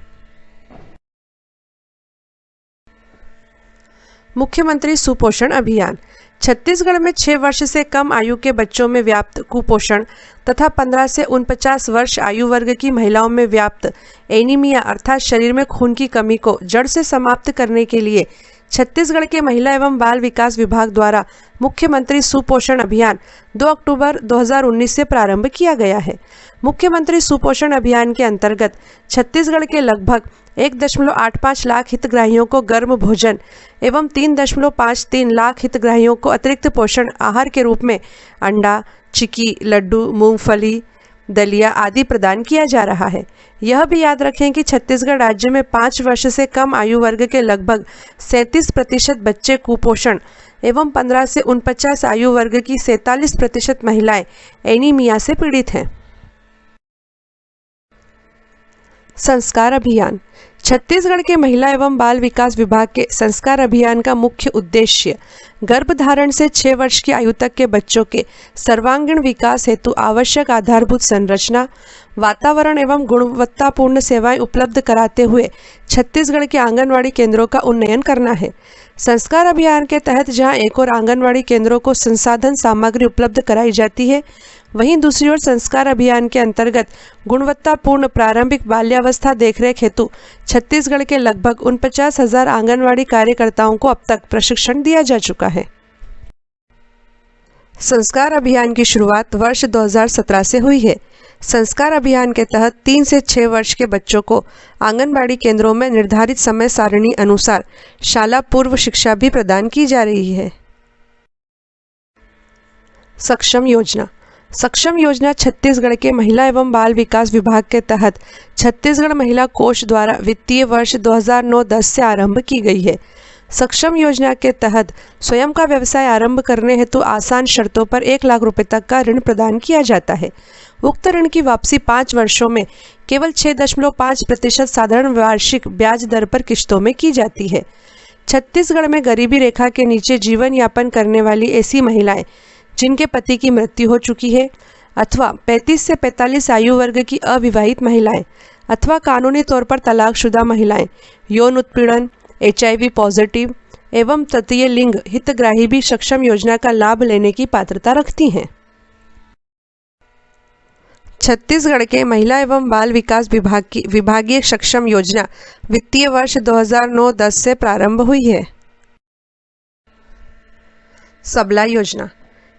Speaker 1: मुख्यमंत्री सुपोषण अभियान छत्तीसगढ़ में 6 वर्ष से कम आयु के बच्चों में व्याप्त कुपोषण तथा 15 से 49 वर्ष आयु वर्ग की महिलाओं में व्याप्त एनीमिया अर्थात शरीर में खून की कमी को जड़ से समाप्त करने के लिए छत्तीसगढ़ के महिला एवं बाल विकास विभाग द्वारा मुख्यमंत्री सुपोषण अभियान 2 अक्टूबर 2019 से प्रारंभ किया गया है। मुख्यमंत्री सुपोषण अभियान के अंतर्गत छत्तीसगढ़ के लगभग 1.85 लाख हितग्राहियों को गर्म भोजन एवं 3.53 लाख हितग्राहियों को अतिरिक्त पोषण आहार के रूप में अंडा, चिक्की, लड्डू, मूंगफली, दलिया आदि प्रदान किया जा रहा है। यह भी याद रखें कि छत्तीसगढ़ राज्य में 5 वर्ष से कम आयु वर्ग के लगभग 37% बच्चे कुपोषण एवं 15 से 49 आयु वर्ग की 47% महिलाएं एनीमिया से पीड़ित हैं। संस्कार अभियान छत्तीसगढ़ के महिला एवं बाल विकास विभाग के संस्कार अभियान का मुख्य उद्देश्य गर्भधारण से 6 वर्ष की आयु तक के बच्चों के सर्वांगीण विकास हेतु आवश्यक आधारभूत संरचना, वातावरण एवं गुणवत्तापूर्ण सेवाएं उपलब्ध कराते हुए छत्तीसगढ़ के आंगनवाड़ी केंद्रों का उन्नयन करना है। संस्कार अभियान के तहत जहां एक और आंगनवाड़ी केंद्रों को संसाधन सामग्री उपलब्ध कराई जाती है, वहीं दूसरी ओर संस्कार अभियान के अंतर्गत गुणवत्तापूर्ण प्रारंभिक बाल्यावस्था देखरेख हेतु छत्तीसगढ़ के लगभग 49,000 आंगनवाड़ी कार्यकर्ताओं को अब तक प्रशिक्षण दिया जा चुका है। संस्कार अभियान की शुरुआत वर्ष 2017 से हुई है। संस्कार अभियान के तहत 3 से 6 वर्ष के बच्चों को आंगनबाड़ी केंद्रों में निर्धारित समय सारणी अनुसार शाला पूर्व शिक्षा भी प्रदान की जा रही है। सक्षम योजना सक्षम योजना छत्तीसगढ़ के महिला एवं बाल विकास विभाग के तहत छत्तीसगढ़ महिला कोष द्वारा वित्तीय वर्ष 2009-10 से आरंभ की गई है। सक्षम योजना के तहत स्वयं का व्यवसाय आरंभ करने हेतु आसान शर्तों पर 1 लाख रुपए तक का ऋण प्रदान किया जाता है। उक्त ऋण की वापसी 5 वर्षों में केवल 6.5% साधारण वार्षिक ब्याज दर पर किश्तों में की जाती है। छत्तीसगढ़ में गरीबी रेखा के नीचे जीवन यापन करने वाली ऐसी महिलाएं जिनके पति की मृत्यु हो चुकी है अथवा 35 से 45 आयु वर्ग की अविवाहित महिलाएं अथवा कानूनी तौर पर तलाकशुदा महिलाएं, यौन उत्पीड़न, HIV पॉजिटिव एवं तृतीय लिंग हितग्राही भी सक्षम योजना का लाभ लेने की पात्रता रखती हैं। छत्तीसगढ़ के महिला एवं बाल विकास विभाग की विभागीय सक्षम योजना वित्तीय वर्ष 2009-10 से प्रारंभ हुई है। सबला योजना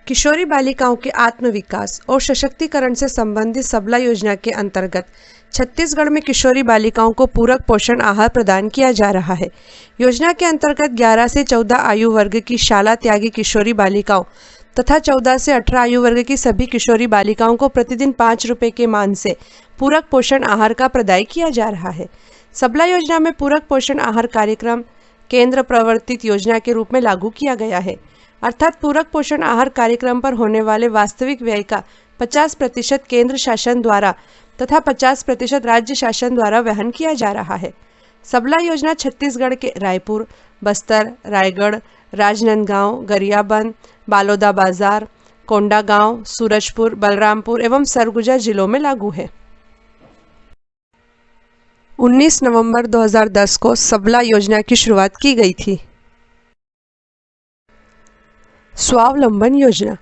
Speaker 1: किशोरी बालिकाओं के आत्म विकास और सशक्तिकरण से संबंधित सबला योजना के अंतर्गत छत्तीसगढ़ में किशोरी बालिकाओं को पूरक पोषण आहार प्रदान किया जा रहा है। योजना के अंतर्गत 11 से 14 आयु वर्ग की शाला त्यागी किशोरी बालिकाओं तथा 14 से 18 आयु वर्ग की सभी किशोरी बालिकाओं को प्रतिदिन 5 रुपये के मान से पूरक पोषण आहार का प्रदाय किया जा रहा है। सबला योजना में पूरक पोषण आहार कार्यक्रम केंद्र प्रवर्तित योजना के रूप में लागू किया गया है, अर्थात पूरक पोषण आहार कार्यक्रम पर होने वाले वास्तविक व्यय का 50% केंद्र शासन द्वारा तथा 50% राज्य शासन द्वारा वहन किया जा रहा है। सबला योजना छत्तीसगढ़ के रायपुर, बस्तर, रायगढ़, राजनांदगांव, गरियाबंद, बालोदाबाजार, कोंडागांव, सूरजपुर, बलरामपुर एवं सरगुजा जिलों में लागू है। 19 नवंबर 2010 को सबला योजना की शुरुआत की गई थी। स्वावलंबन योजना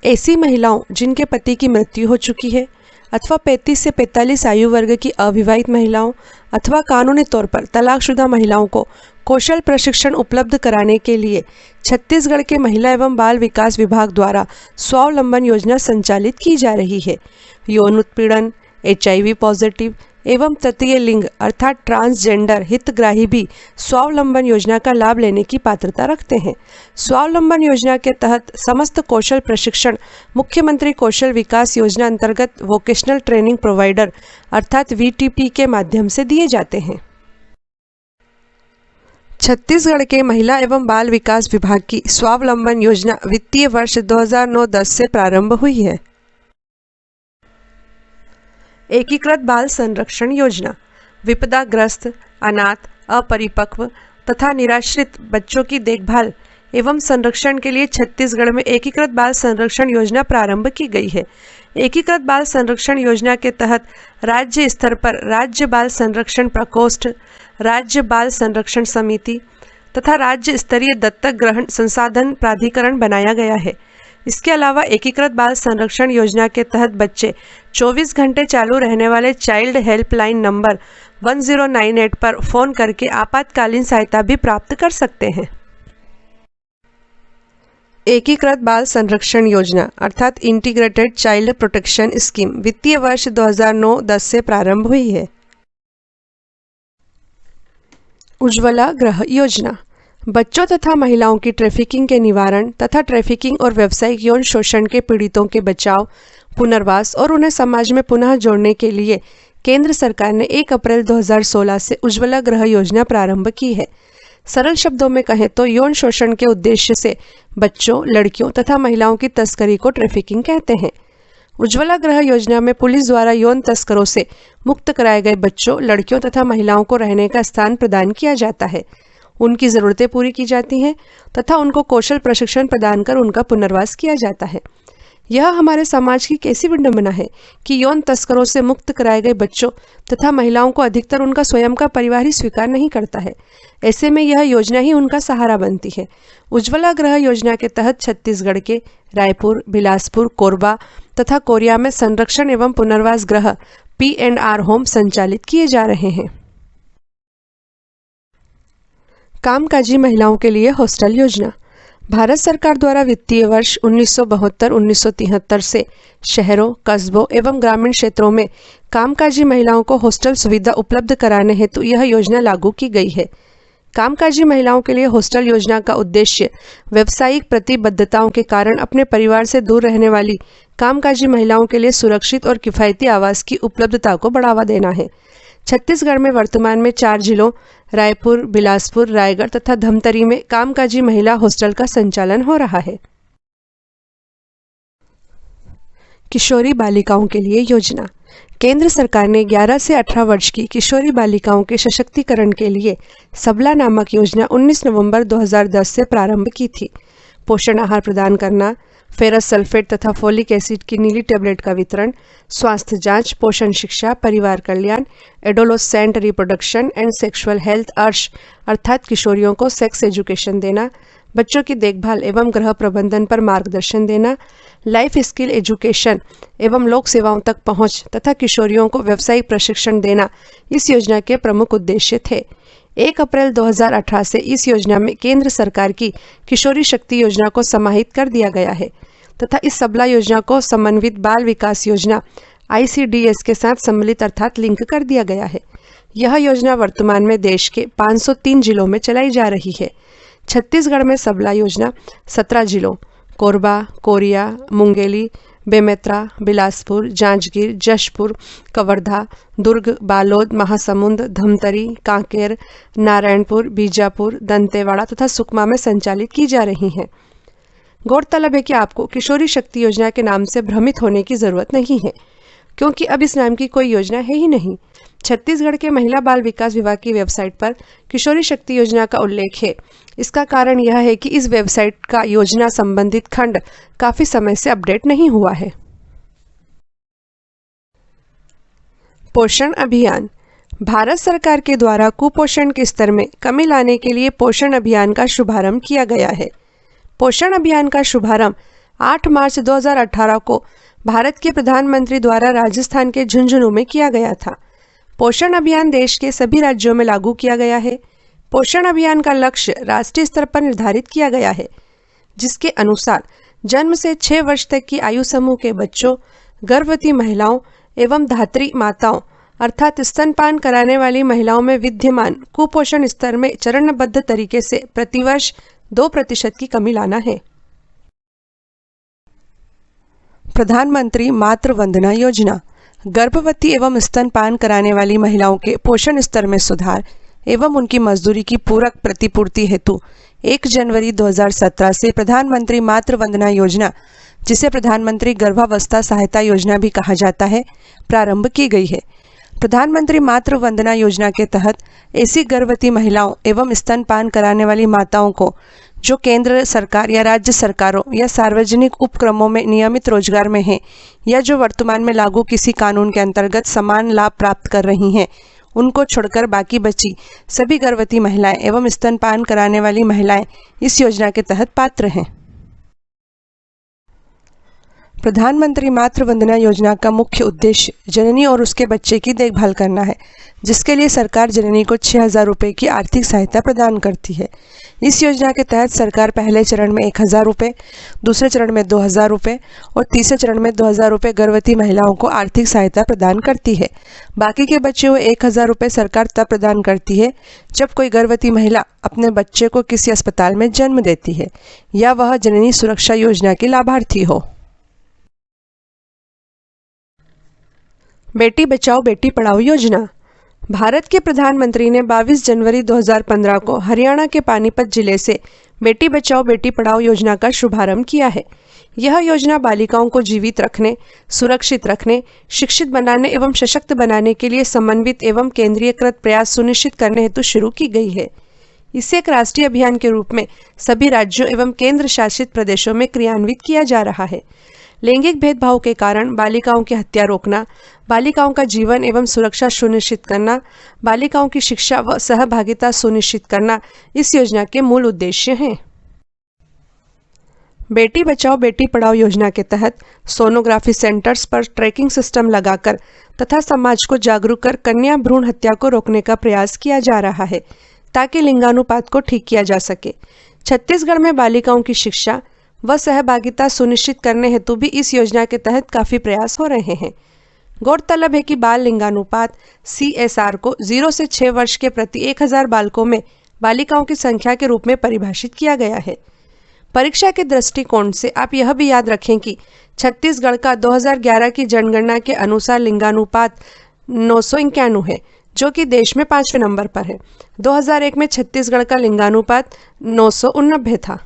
Speaker 1: ऐसी महिलाओं जिनके पति की मृत्यु हो चुकी है अथवा 35 से 45 आयु वर्ग की अविवाहित महिलाओं अथवा कानूनी तौर पर तलाकशुदा महिलाओं को कौशल प्रशिक्षण उपलब्ध कराने के लिए छत्तीसगढ़ के महिला एवं बाल विकास विभाग द्वारा स्वावलंबन योजना संचालित की जा रही है। यौन उत्पीड़न, HIV पॉजिटिव एवं तृतीय लिंग अर्थात ट्रांसजेंडर हितग्राही भी स्वावलंबन योजना का लाभ लेने की पात्रता रखते हैं। स्वावलंबन योजना के तहत समस्त कौशल प्रशिक्षण मुख्यमंत्री कौशल विकास योजना अंतर्गत वोकेशनल ट्रेनिंग प्रोवाइडर अर्थात VTP के माध्यम से दिए जाते हैं। छत्तीसगढ़ के महिला एवं बाल विकास विभाग की स्वावलंबन योजना वित्तीय वर्ष 2009-10 से प्रारंभ हुई है। एकीकृत बाल संरक्षण योजना विपदाग्रस्त, अनाथ, अपरिपक्व तथा निराश्रित बच्चों की देखभाल एवं संरक्षण के लिए छत्तीसगढ़ में एकीकृत बाल संरक्षण योजना प्रारंभ की गई है। एकीकृत बाल संरक्षण योजना के तहत राज्य स्तर पर राज्य बाल संरक्षण प्रकोष्ठ, राज्य बाल संरक्षण समिति तथा राज्य स्तरीय दत्तक ग्रहण संसाधन प्राधिकरण बनाया गया है। इसके अलावा एकीकृत बाल संरक्षण योजना के तहत बच्चे 24 घंटे चालू रहने वाले चाइल्ड हेल्पलाइन नंबर 1098 पर फोन करके आपातकालीन सहायता भी प्राप्त कर सकते हैं। एकीकृत बाल संरक्षण योजना अर्थात इंटीग्रेटेड चाइल्ड प्रोटेक्शन स्कीम वित्तीय वर्ष 2009-10 से प्रारंभ हुई है। उज्ज्वला गृह योजना बच्चों तथा महिलाओं की ट्रैफिकिंग के निवारण तथा ट्रैफिकिंग और व्यावसायिक यौन शोषण के पीड़ितों के बचाव, पुनर्वास और उन्हें समाज में पुनः जोड़ने के लिए केंद्र सरकार ने 1 अप्रैल 2016 से उज्ज्वला गृह योजना प्रारंभ की है। सरल शब्दों में कहें तो यौन शोषण के उद्देश्य से बच्चों, लड़कियों तथा महिलाओं की तस्करी को ट्रैफिकिंग कहते हैं। उज्ज्वला गृह योजना में पुलिस द्वारा यौन तस्करों से मुक्त कराए गए बच्चों, लड़कियों तथा महिलाओं को रहने का स्थान प्रदान किया जाता है, उनकी ज़रूरतें पूरी की जाती हैं तथा उनको कौशल प्रशिक्षण प्रदान कर उनका पुनर्वास किया जाता है। यह हमारे समाज की कैसी विडंबना है कि यौन तस्करों से मुक्त कराए गए बच्चों तथा महिलाओं को अधिकतर उनका स्वयं का परिवार ही स्वीकार नहीं करता है। ऐसे में यह योजना ही उनका सहारा बनती है। उज्ज्वला गृह योजना के तहत छत्तीसगढ़ के रायपुर, बिलासपुर, कोरबा तथा कोरिया में संरक्षण एवं पुनर्वास गृह P&R होम संचालित किए जा रहे हैं। कामकाजी महिलाओं के लिए हॉस्टल योजना भारत सरकार द्वारा वित्तीय वर्ष 1972-1973 से शहरों, कस्बों एवं ग्रामीण क्षेत्रों में कामकाजी महिलाओं को हॉस्टल सुविधा उपलब्ध कराने हेतु यह योजना लागू की गई है। कामकाजी महिलाओं के लिए हॉस्टल योजना का उद्देश्य व्यावसायिक प्रतिबद्धताओं के कारण अपने परिवार से दूर रहने वाली कामकाजी महिलाओं के लिए सुरक्षित और किफ़ायती आवास की उपलब्धता को बढ़ावा देना है। छत्तीसगढ़ में वर्तमान में 4 जिलों रायपुर, बिलासपुर, रायगढ़ तथा धमतरी में कामकाजी महिला हॉस्टल का संचालन हो रहा है। किशोरी बालिकाओं के लिए योजना केंद्र सरकार ने 11 से 18 वर्ष की किशोरी बालिकाओं के सशक्तिकरण के लिए सबला नामक योजना 19 नवंबर 2010 से प्रारंभ की थी। पोषण आहार प्रदान करना, फेरस सल्फेट तथा फोलिक एसिड की नीली टेबलेट का वितरण, स्वास्थ्य जांच, पोषण शिक्षा, परिवार कल्याण, adolescent reproduction and sexual health अर्थात किशोरियों को सेक्स एजुकेशन देना,
Speaker 2: बच्चों की देखभाल एवं गृह प्रबंधन पर मार्गदर्शन देना, लाइफ स्किल एजुकेशन एवं लोक सेवाओं तक पहुंच तथा किशोरियों को व्यावसायिक प्रशिक्षण देना इस योजना के प्रमुख उद्देश्य थे। 1 अप्रैल 2018 से इस योजना में केंद्र सरकार की किशोरी शक्ति योजना को समाहित कर दिया गया है तथा इस सबला योजना को समन्वित बाल विकास योजना ICDS के साथ सम्मिलित अर्थात लिंक कर दिया गया है। यह योजना वर्तमान में देश के 503 जिलों में चलाई जा रही है। छत्तीसगढ़ में सबला योजना 17 जिलों कोरबा, कोरिया, मुंगेली, बेमेतरा, बिलासपुर, जांजगीर, जशपुर, कवर्धा, दुर्ग, बालोद, महासमुंद, धमतरी, कांकेर, नारायणपुर, बीजापुर, दंतेवाड़ा तथा सुकमा में संचालित की जा रही हैं। गौरतलब है कि आपको किशोरी शक्ति योजना के नाम से भ्रमित होने की जरूरत नहीं है, क्योंकि अब इस नाम की कोई योजना है ही नहीं। छत्तीसगढ़ के महिला बाल विकास विभाग की वेबसाइट पर किशोरी शक्ति योजना का उल्लेख है। इसका कारण यह है कि इस वेबसाइट का योजना संबंधित खंड काफी समय से अपडेट नहीं हुआ है। पोषण अभियान। भारत सरकार के द्वारा कुपोषण के स्तर में कमी लाने के लिए पोषण अभियान का शुभारंभ किया गया है। पोषण अभियान का शुभारंभ 8 मार्च 2018 को भारत के प्रधानमंत्री द्वारा राजस्थान के झुंझुनू में किया गया था। पोषण अभियान देश के सभी राज्यों में लागू किया गया है। पोषण अभियान का लक्ष्य राष्ट्रीय स्तर पर निर्धारित किया गया है, जिसके अनुसार जन्म से 6 वर्ष तक की आयु समूह के बच्चों, गर्भवती महिलाओं एवं धात्री माताओं अर्थात स्तनपान कराने वाली महिलाओं में विद्यमान कुपोषण स्तर में चरणबद्ध तरीके से प्रतिवर्ष 2% की कमी लाना है।
Speaker 1: प्रधानमंत्री मातृ वंदना योजना। गर्भवती एवं स्तनपान कराने वाली महिलाओं के पोषण स्तर में सुधार एवं उनकी मजदूरी की पूरक प्रतिपूर्ति हेतु 1 जनवरी 2017 से प्रधानमंत्री मातृ वंदना योजना, जिसे प्रधानमंत्री गर्भावस्था सहायता योजना भी कहा जाता है, प्रारंभ की गई है। प्रधानमंत्री मातृ वंदना योजना के तहत ऐसी गर्भवती महिलाओं एवं स्तनपान कराने वाली माताओं को जो केंद्र सरकार या राज्य सरकारों या सार्वजनिक उपक्रमों में नियमित रोजगार में हैं या जो वर्तमान में लागू किसी कानून के अंतर्गत समान लाभ प्राप्त कर रही हैं, उनको छोड़कर बाकी बची सभी गर्भवती महिलाएं एवं स्तनपान कराने वाली महिलाएं इस योजना के तहत पात्र हैं। प्रधानमंत्री मातृ वंदना योजना का मुख्य उद्देश्य जननी और उसके बच्चे की देखभाल करना है, जिसके लिए सरकार जननी को 6,000 रुपये की आर्थिक सहायता प्रदान करती है। इस योजना के तहत सरकार पहले चरण में 1,000 रुपये, दूसरे चरण में 2,000 रुपये और तीसरे चरण में 2,000 रुपये गर्भवती महिलाओं को आर्थिक सहायता प्रदान करती है। बाकी के बचे हुए 1,000 रुपये सरकार तब प्रदान करती है जब कोई गर्भवती महिला अपने बच्चे को किसी अस्पताल में जन्म देती है या वह जननी सुरक्षा योजना की लाभार्थी हो। बेटी बचाओ बेटी पढ़ाओ योजना। भारत के प्रधानमंत्री ने 22 जनवरी 2015 को हरियाणा के पानीपत जिले से बेटी बचाओ बेटी पढ़ाओ योजना का शुभारंभ किया है। यह योजना बालिकाओं को जीवित रखने, सुरक्षित रखने, शिक्षित बनाने एवं सशक्त बनाने के लिए समन्वित एवं केंद्रीयकृत प्रयास सुनिश्चित करने हेतु शुरू की गई है। इसे एक राष्ट्रीय अभियान के रूप में सभी राज्यों एवं केंद्र शासित प्रदेशों में क्रियान्वित किया जा रहा है। लैंगिक भेदभाव के कारण बालिकाओं की हत्या रोकना, बालिकाओं का जीवन एवं सुरक्षा सुनिश्चित करना, बालिकाओं की शिक्षा व सहभागिता सुनिश्चित करना इस योजना के मूल उद्देश्य हैं। बेटी बचाओ बेटी पढ़ाओ योजना के तहत सोनोग्राफी सेंटर्स पर ट्रैकिंग सिस्टम लगाकर तथा समाज को जागरूक कर कन्या भ्रूण हत्या को रोकने का प्रयास किया जा रहा है, ताकि लिंगानुपात को ठीक किया जा सके। छत्तीसगढ़ में बालिकाओं की शिक्षा व सहभागिता सुनिश्चित करने हेतु भी इस योजना के तहत काफी प्रयास हो रहे हैं। गौरतलब है कि बाल लिंगानुपात CSR को 0 से 6 वर्ष के प्रति 1,000 बालकों में बालिकाओं की संख्या के रूप में परिभाषित किया गया है। परीक्षा के दृष्टिकोण से आप यह भी याद रखें कि छत्तीसगढ़ का 2011 की जनगणना के अनुसार लिंगानुपात 991 है, जो कि देश में 5वें नंबर पर है। 2001 में छत्तीसगढ़ का लिंगानुपात 989 था।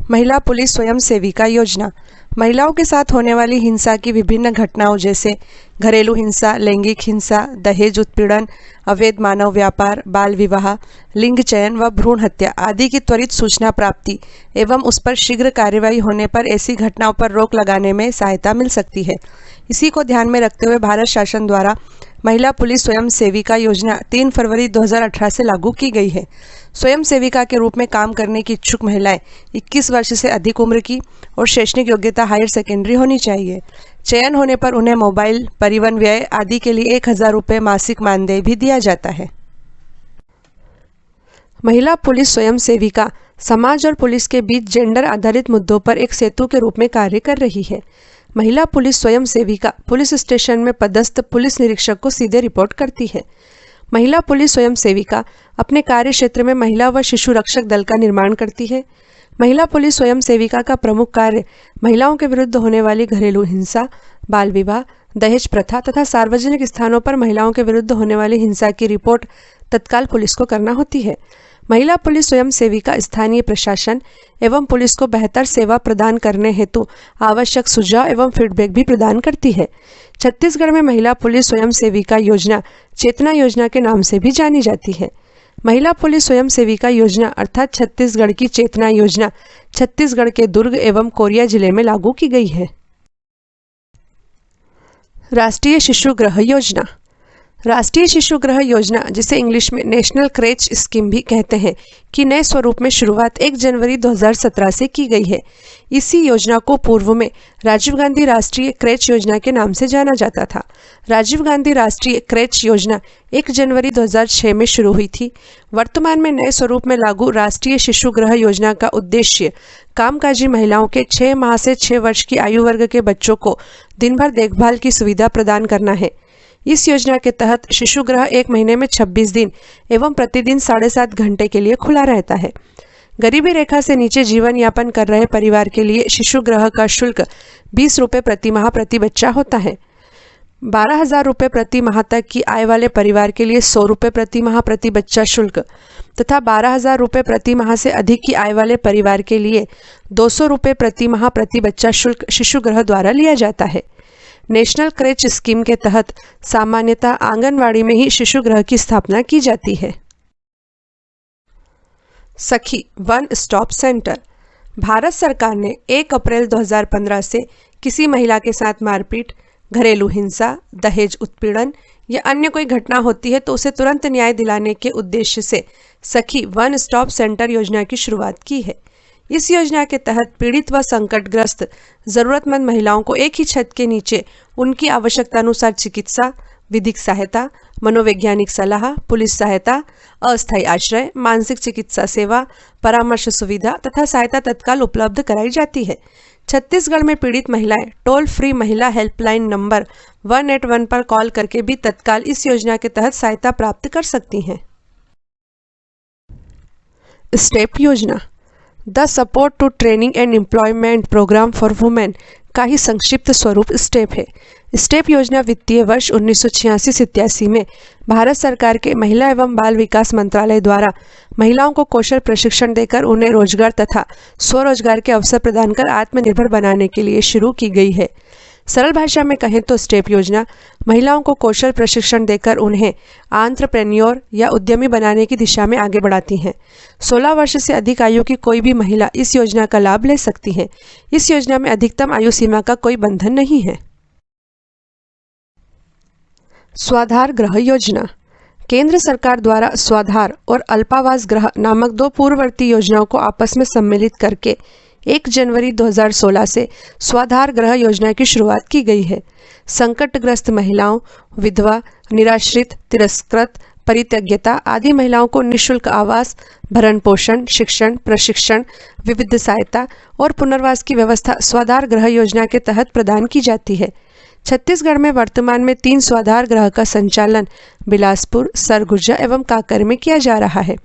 Speaker 1: महिला पुलिस स्वयं सेविका योजना। महिलाओं के साथ होने वाली हिंसा की विभिन्न घटनाओं जैसे घरेलू हिंसा, लैंगिक हिंसा, दहेज उत्पीड़न, अवैध मानव व्यापार, बाल विवाह, लिंग चयन व भ्रूण हत्या आदि की त्वरित सूचना प्राप्ति एवं उस पर शीघ्र कार्रवाई होने पर ऐसी घटनाओं पर रोक लगाने में सहायता मिल सकती है। इसी को ध्यान में रखते हुए भारत शासन द्वारा महिला पुलिस स्वयं सेविका योजना 3 फरवरी 2018 से लागू की गई है। स्वयं सेविका के रूप में काम करने की इच्छुक महिलाएं 21 वर्ष से अधिक उम्र की और शैक्षणिक योग्यता हायर सेकेंडरी होनी चाहिए। चयन होने पर उन्हें मोबाइल, परिवहन व्यय आदि के लिए 1000 रुपये मासिक मानदेय भी दिया जाता है।
Speaker 2: महिला पुलिस स्वयं सेविका समाज और पुलिस के बीच जेंडर आधारित मुद्दों पर एक सेतु के रूप में कार्य कर रही है। महिला पुलिस स्वयं सेविका पुलिस स्टेशन में पदस्थ पुलिस निरीक्षक को सीधे रिपोर्ट करती है। महिला पुलिस स्वयं सेविका अपने कार्य क्षेत्र में महिला व शिशु रक्षक दल का निर्माण करती है। महिला पुलिस स्वयं सेविका का प्रमुख कार्य महिलाओं के विरुद्ध होने वाली घरेलू हिंसा, बाल विवाह, दहेज प्रथा तथा सार्वजनिक स्थानों पर महिलाओं के विरुद्ध होने वाली हिंसा की रिपोर्ट तत्काल पुलिस को करना होती है। महिला पुलिस स्वयं सेविका स्थानीय प्रशासन एवं पुलिस को बेहतर सेवा प्रदान करने हेतु आवश्यक सुझाव एवं फीडबैक भी प्रदान करती है। छत्तीसगढ़ में महिला पुलिस स्वयं सेविका योजना चेतना योजना के नाम से भी जानी जाती है। महिला पुलिस स्वयं सेविका योजना अर्थात छत्तीसगढ़ की चेतना योजना छत्तीसगढ़ के दुर्ग एवं कोरिया जिले में लागू की गई है। राष्ट्रीय शिशु गृह योजना। राष्ट्रीय शिशु गृह योजना, जिसे इंग्लिश में नेशनल क्रेच स्कीम भी कहते हैं, की नए स्वरूप में शुरुआत 1 जनवरी 2017 से की गई है। इसी योजना को पूर्व में राजीव गांधी राष्ट्रीय क्रेच योजना के नाम से जाना जाता था। राजीव गांधी राष्ट्रीय क्रेच योजना 1 जनवरी 2006 में शुरू हुई थी। वर्तमान में नए स्वरूप में लागू राष्ट्रीय शिशु गृह योजना का उद्देश्य कामकाजी महिलाओं के 6 माह से 6 वर्ष की आयु वर्ग के बच्चों को दिन भर देखभाल की सुविधा प्रदान करना है। इस योजना के तहत शिशु गृह 1 महीने में 26 दिन एवं प्रतिदिन 7.5 घंटे के लिए खुला रहता है। गरीबी रेखा से नीचे जीवन यापन कर रहे परिवार के लिए शिशु गृह का शुल्क 20 रुपये प्रति माह प्रति बच्चा होता है। 12,000 रुपये प्रति माह तक की आय वाले परिवार के लिए 100 रुपये प्रति माह प्रति बच्चा शुल्क तथा 12,000 रुपये प्रति माह से अधिक की आय वाले परिवार के लिए 200 रुपये प्रति माह प्रति बच्चा शुल्क शिशु गृह द्वारा लिया जाता है। नेशनल क्रेच स्कीम के तहत सामान्यतः आंगनवाड़ी में ही शिशु गृह की स्थापना की जाती है। सखी वन स्टॉप सेंटर। भारत सरकार ने 1 अप्रैल 2015 से किसी महिला के साथ मारपीट, घरेलू हिंसा, दहेज उत्पीड़न या अन्य कोई घटना होती है तो उसे तुरंत न्याय दिलाने के उद्देश्य से सखी वन स्टॉप सेंटर योजना की शुरुआत की है। इस योजना के तहत पीड़ित व संकटग्रस्त जरूरतमंद महिलाओं को एक ही छत के नीचे उनकी आवश्यकतानुसार चिकित्सा, विधिक सहायता, मनोवैज्ञानिक सलाह, पुलिस सहायता, अस्थायी आश्रय, मानसिक चिकित्सा सेवा, परामर्श सुविधा तथा सहायता तत्काल उपलब्ध कराई जाती है। छत्तीसगढ़ में पीड़ित महिलाएं टोल फ्री महिला हेल्पलाइन नंबर 181 पर कॉल करके भी तत्काल इस योजना के तहत सहायता प्राप्त कर सकती हैं। स्टेप योजना the support to training and employment programme for women का ही संक्षिप्त स्वरूप स्टेप है। स्टेप योजना वित्तीय वर्ष 1986-87 में भारत सरकार के महिला एवं बाल विकास मंत्रालय द्वारा महिलाओं को कौशल प्रशिक्षण देकर उन्हें रोजगार तथा स्वरोजगार के अवसर प्रदान कर आत्मनिर्भर बनाने के लिए शुरू की गई है। सरल भाषा में कहें तो स्टेप योजना महिलाओं को कौशल प्रशिक्षण देकर उन्हें एंटरप्रेन्योर या उद्यमी बनाने की दिशा में आगे बढ़ाती हैं। 16 वर्ष से अधिक आयु की कोई भी महिला इस योजना का लाभ ले सकती है। इस योजना में अधिकतम आयु सीमा का कोई बंधन नहीं है। स्वाधार गृह योजना। केंद्र सरकार द्वारा स्वाधार और अल्पावास गृह नामक 2 पूर्ववर्ती योजनाओं को आपस में सम्मिलित करके 1 जनवरी 2016 से स्वाधार गृह योजना की शुरुआत की गई है। संकटग्रस्त महिलाओं, विधवा, निराश्रित, तिरस्कृत, परित्यज्यता आदि महिलाओं को निःशुल्क आवास, भरण पोषण, शिक्षण, प्रशिक्षण, विविध सहायता और पुनर्वास की व्यवस्था स्वाधार गृह योजना के तहत प्रदान की जाती है। छत्तीसगढ़ में वर्तमान में 3 स्वाधार गृह का संचालन बिलासपुर, सरगुजा एवं कांकेर में किया जा रहा है।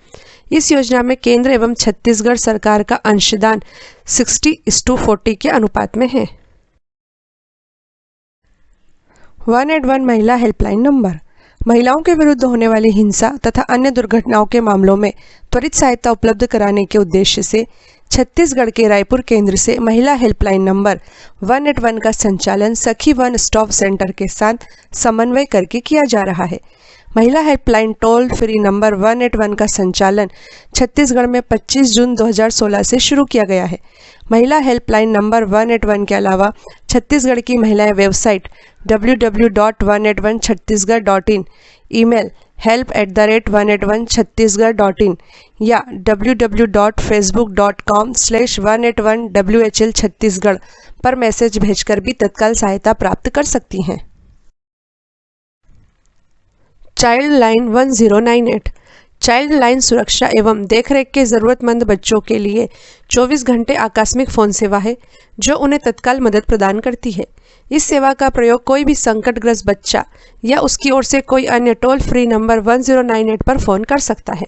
Speaker 2: इस योजना में केंद्र एवं छत्तीसगढ़ सरकार का अंशदान 60:40 के अनुपात में है।
Speaker 1: 181 महिला हेल्पलाइन नंबर। महिलाओं के विरुद्ध होने वाली हिंसा तथा अन्य दुर्घटनाओं के मामलों में त्वरित सहायता उपलब्ध कराने के उद्देश्य से छत्तीसगढ़ के रायपुर केंद्र से महिला हेल्पलाइन नंबर 181 का संचालन सखी वन स्टॉप सेंटर के साथ समन्वय करके किया जा रहा है। महिला हेल्पलाइन टोल फ्री नंबर 181 का संचालन छत्तीसगढ़ में 25 जून 2016 से शुरू किया गया है। महिला हेल्पलाइन नंबर 181 के अलावा छत्तीसगढ़ की महिलाएं वेबसाइट www.181chhattisgarh.in, ईमेल help@181chhattisgarh.in या www.facebook.com/181WHL छत्तीसगढ़ पर मैसेज भेजकर भी तत्काल सहायता प्राप्त कर सकती हैं। चाइल्ड लाइन 1098 चाइल्ड लाइन सुरक्षा एवं देखरेख के ज़रूरतमंद बच्चों के लिए 24 घंटे आकस्मिक फ़ोन सेवा है जो उन्हें तत्काल मदद प्रदान करती है। इस सेवा का प्रयोग कोई भी संकटग्रस्त बच्चा या उसकी ओर से कोई अन्य टोल फ्री नंबर 1098 पर फ़ोन कर सकता है।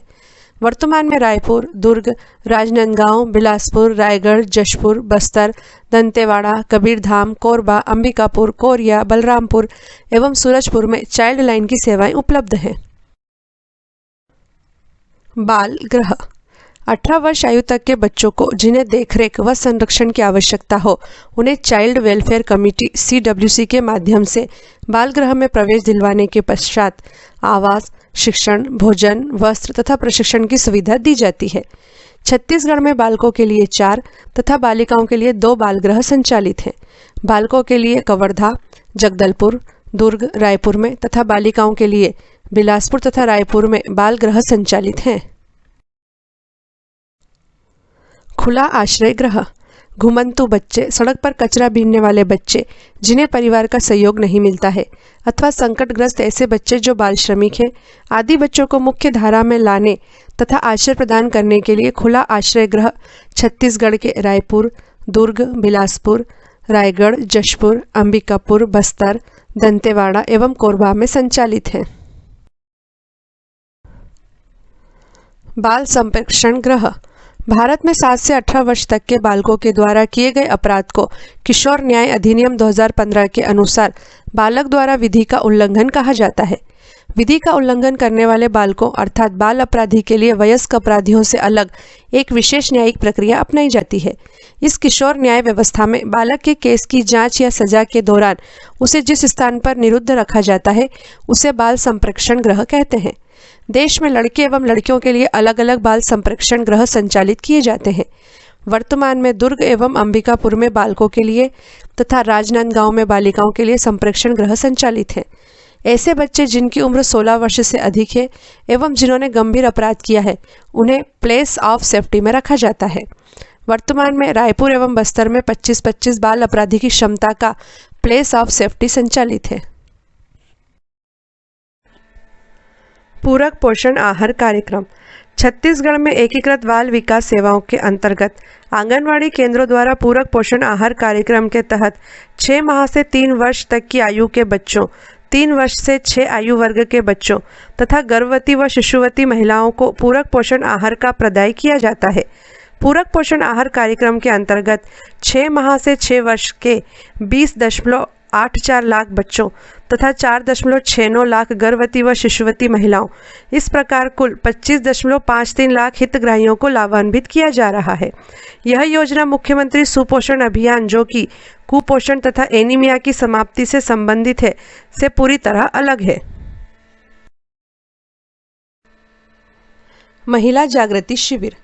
Speaker 1: वर्तमान में रायपुर, दुर्ग, राजनांदगांव, बिलासपुर, रायगढ़, जशपुर, बस्तर, दंतेवाड़ा, कबीरधाम, कोरबा, अंबिकापुर, कोरिया, बलरामपुर एवं सूरजपुर में चाइल्ड लाइन की सेवाएं उपलब्ध हैं। बाल गृह 18 वर्ष आयु तक के बच्चों को जिन्हें देखरेख व संरक्षण की आवश्यकता हो उन्हें चाइल्ड वेलफेयर कमेटी CWC के माध्यम से बाल गृह में प्रवेश दिलवाने के पश्चात आवास, शिक्षण, भोजन, वस्त्र तथा प्रशिक्षण की सुविधा दी जाती है। छत्तीसगढ़ में बालकों के लिए 4 तथा बालिकाओं के लिए 2 बाल गृह संचालित हैं। बालकों के लिए कवर्धा, जगदलपुर, दुर्ग, रायपुर में तथा बालिकाओं के लिए बिलासपुर तथा रायपुर में बाल गृह संचालित हैं। खुला आश्रय गृह घुमंतु बच्चे, सड़क पर कचरा बीनने वाले बच्चे जिन्हें परिवार का सहयोग नहीं मिलता है अथवा संकटग्रस्त ऐसे बच्चे जो बाल श्रमिक हैं आदि बच्चों को मुख्य धारा में लाने तथा आश्रय प्रदान करने के लिए खुला आश्रय गृह छत्तीसगढ़ के रायपुर, दुर्ग, बिलासपुर, रायगढ़, जशपुर, अंबिकापुर, बस्तर, दंतेवाड़ा एवं कोरबा में संचालित है। बाल संप्रेक्षण गृह भारत में 7 से 18 वर्ष तक के बालकों के द्वारा किए गए अपराध को किशोर न्याय अधिनियम 2015 के अनुसार बालक द्वारा विधि का उल्लंघन कहा जाता है। विधि का उल्लंघन करने वाले बालकों अर्थात बाल अपराधी के लिए वयस्क अपराधियों से अलग एक विशेष न्यायिक प्रक्रिया अपनाई जाती है। इस किशोर न्याय व्यवस्था में बालक के केस की जांच या सजा के दौरान उसे जिस स्थान पर निरुद्ध रखा जाता है उसे बाल संप्रेक्षण गृह कहते हैं। देश में लड़के एवं लड़कियों के लिए अलग अलग बाल संप्रेक्षण गृह संचालित किए जाते हैं। वर्तमान में दुर्ग एवं अंबिकापुर में बालकों के लिए तथा राजनांदगांव में बालिकाओं के लिए संप्रेक्षण गृह संचालित हैं। ऐसे बच्चे जिनकी उम्र 16 वर्ष से अधिक है एवं जिन्होंने गंभीर अपराध किया है उन्हें प्लेस ऑफ सेफ्टी में रखा जाता है। वर्तमान में रायपुर एवं बस्तर में 25-25 बाल अपराधी की क्षमता का प्लेस ऑफ सेफ्टी संचालित है। पूरक पोषण आहार कार्यक्रम छत्तीसगढ़ में एकीकृत बाल विकास सेवाओं के अंतर्गत आंगनवाड़ी केंद्रों द्वारा पूरक पोषण आहार कार्यक्रम के तहत 6 माह से 3 वर्ष तक की आयु के बच्चों, 3 वर्ष से 6 आयु वर्ग के बच्चों तथा गर्भवती व शिशुवती महिलाओं को पूरक पोषण आहार का प्रदाय किया जाता है। पूरक पोषण आहार कार्यक्रम के अंतर्गत 6 माह से 6 वर्ष के 20.84 लाख बच्चों तथा 4.69 लाख गर्भवती व शिशुवती महिलाओं, इस प्रकार कुल 25.53 लाख हितग्राहियों को लाभान्वित किया जा रहा है। यह योजना मुख्यमंत्री सुपोषण अभियान जो कि कुपोषण तथा एनीमिया की समाप्ति से संबंधित है से पूरी तरह अलग है। महिला जागृति शिविर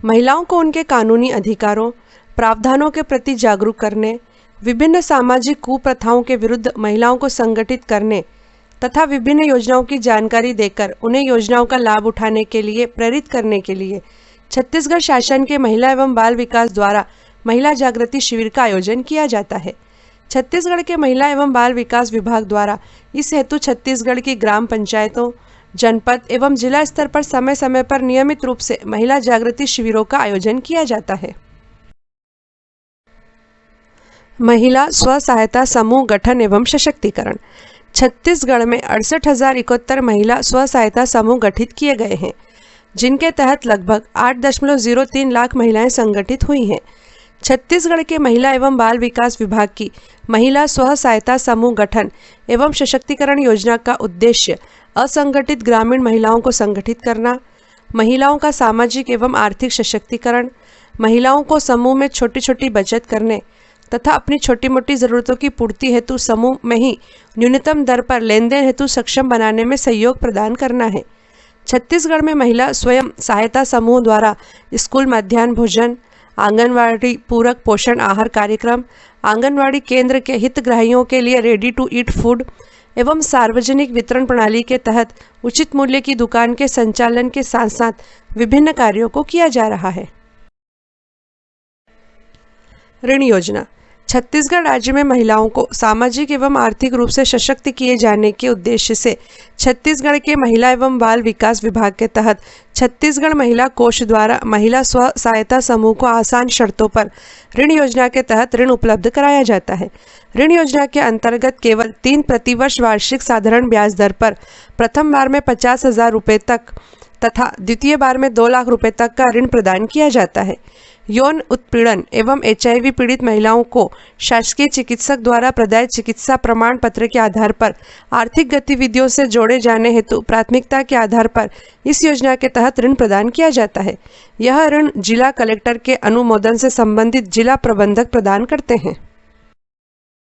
Speaker 1: महिलाओं को उनके कानूनी अधिकारों, प्रावधानों के प्रति जागरूक करने, विभिन्न सामाजिक कुप्रथाओं के विरुद्ध महिलाओं को संगठित करने तथा विभिन्न योजनाओं की जानकारी देकर उन्हें योजनाओं का लाभ उठाने के लिए प्रेरित करने के लिए छत्तीसगढ़ शासन के महिला एवं बाल विकास द्वारा महिला जागृति शिविर का आयोजन किया जाता है। छत्तीसगढ़ के महिला एवं बाल विकास विभाग द्वारा इस हेतु छत्तीसगढ़ की ग्राम पंचायतों, जनपद एवं जिला स्तर पर समय समय पर नियमित रूप से महिला जागृति शिविरों का आयोजन किया जाता है। महिला स्व सहायता समूह गठन एवं सशक्तिकरण छत्तीसगढ़ में 68,071 महिला स्व सहायता समूह गठित किए गए हैं, जिनके तहत लगभग 8.03 लाख महिलाएं संगठित हुई हैं। छत्तीसगढ़ के महिला एवं बाल विकास विभाग की महिला स्व सहायता समूह गठन एवं सशक्तिकरण योजना का उद्देश्य
Speaker 2: असंगठित ग्रामीण महिलाओं को संगठित करना, महिलाओं का सामाजिक एवं आर्थिक सशक्तिकरण, महिलाओं को समूह में छोटी छोटी बचत करने तथा अपनी छोटी मोटी ज़रूरतों की पूर्ति हेतु समूह में ही न्यूनतम दर पर लेन देन हेतु सक्षम बनाने में सहयोग प्रदान करना है। छत्तीसगढ़ में महिला स्वयं सहायता समूह द्वारा स्कूल मध्याह्न भोजन, आंगनवाड़ी पूरक पोषण आहार कार्यक्रम, आंगनवाड़ी केंद्र के हितग्राहियों के लिए रेडी टू ईट फूड एवं सार्वजनिक वितरण प्रणाली के तहत उचित मूल्य की दुकान के संचालन के साथ साथ विभिन्न कार्यों को किया जा रहा है। ऋण योजना। छत्तीसगढ़ राज्य में महिलाओं को सामाजिक एवं आर्थिक रूप से सशक्त किए जाने के उद्देश्य से छत्तीसगढ़ के महिला एवं बाल विकास विभाग के तहत छत्तीसगढ़ महिला कोष द्वारा महिला स्व सहायता समूह को आसान शर्तों पर ऋण योजना के तहत ऋण उपलब्ध कराया जाता है। ऋण योजना के अंतर्गत केवल 3 प्रतिवर्ष वार्षिक साधारण ब्याज दर पर प्रथम बार में 50,000 रुपये तक तथा द्वितीय बार में 2 लाख रुपये तक का ऋण प्रदान किया जाता है। यौन उत्पीड़न एवं HIV पीड़ित महिलाओं को शासकीय चिकित्सक द्वारा प्रदत्त चिकित्सा प्रमाण पत्र के आधार पर आर्थिक गतिविधियों से जोड़े जाने हेतु प्राथमिकता के आधार पर इस योजना के तहत ऋण प्रदान किया जाता है। यह ऋण जिला कलेक्टर के अनुमोदन से संबंधित जिला प्रबंधक प्रदान करते हैं।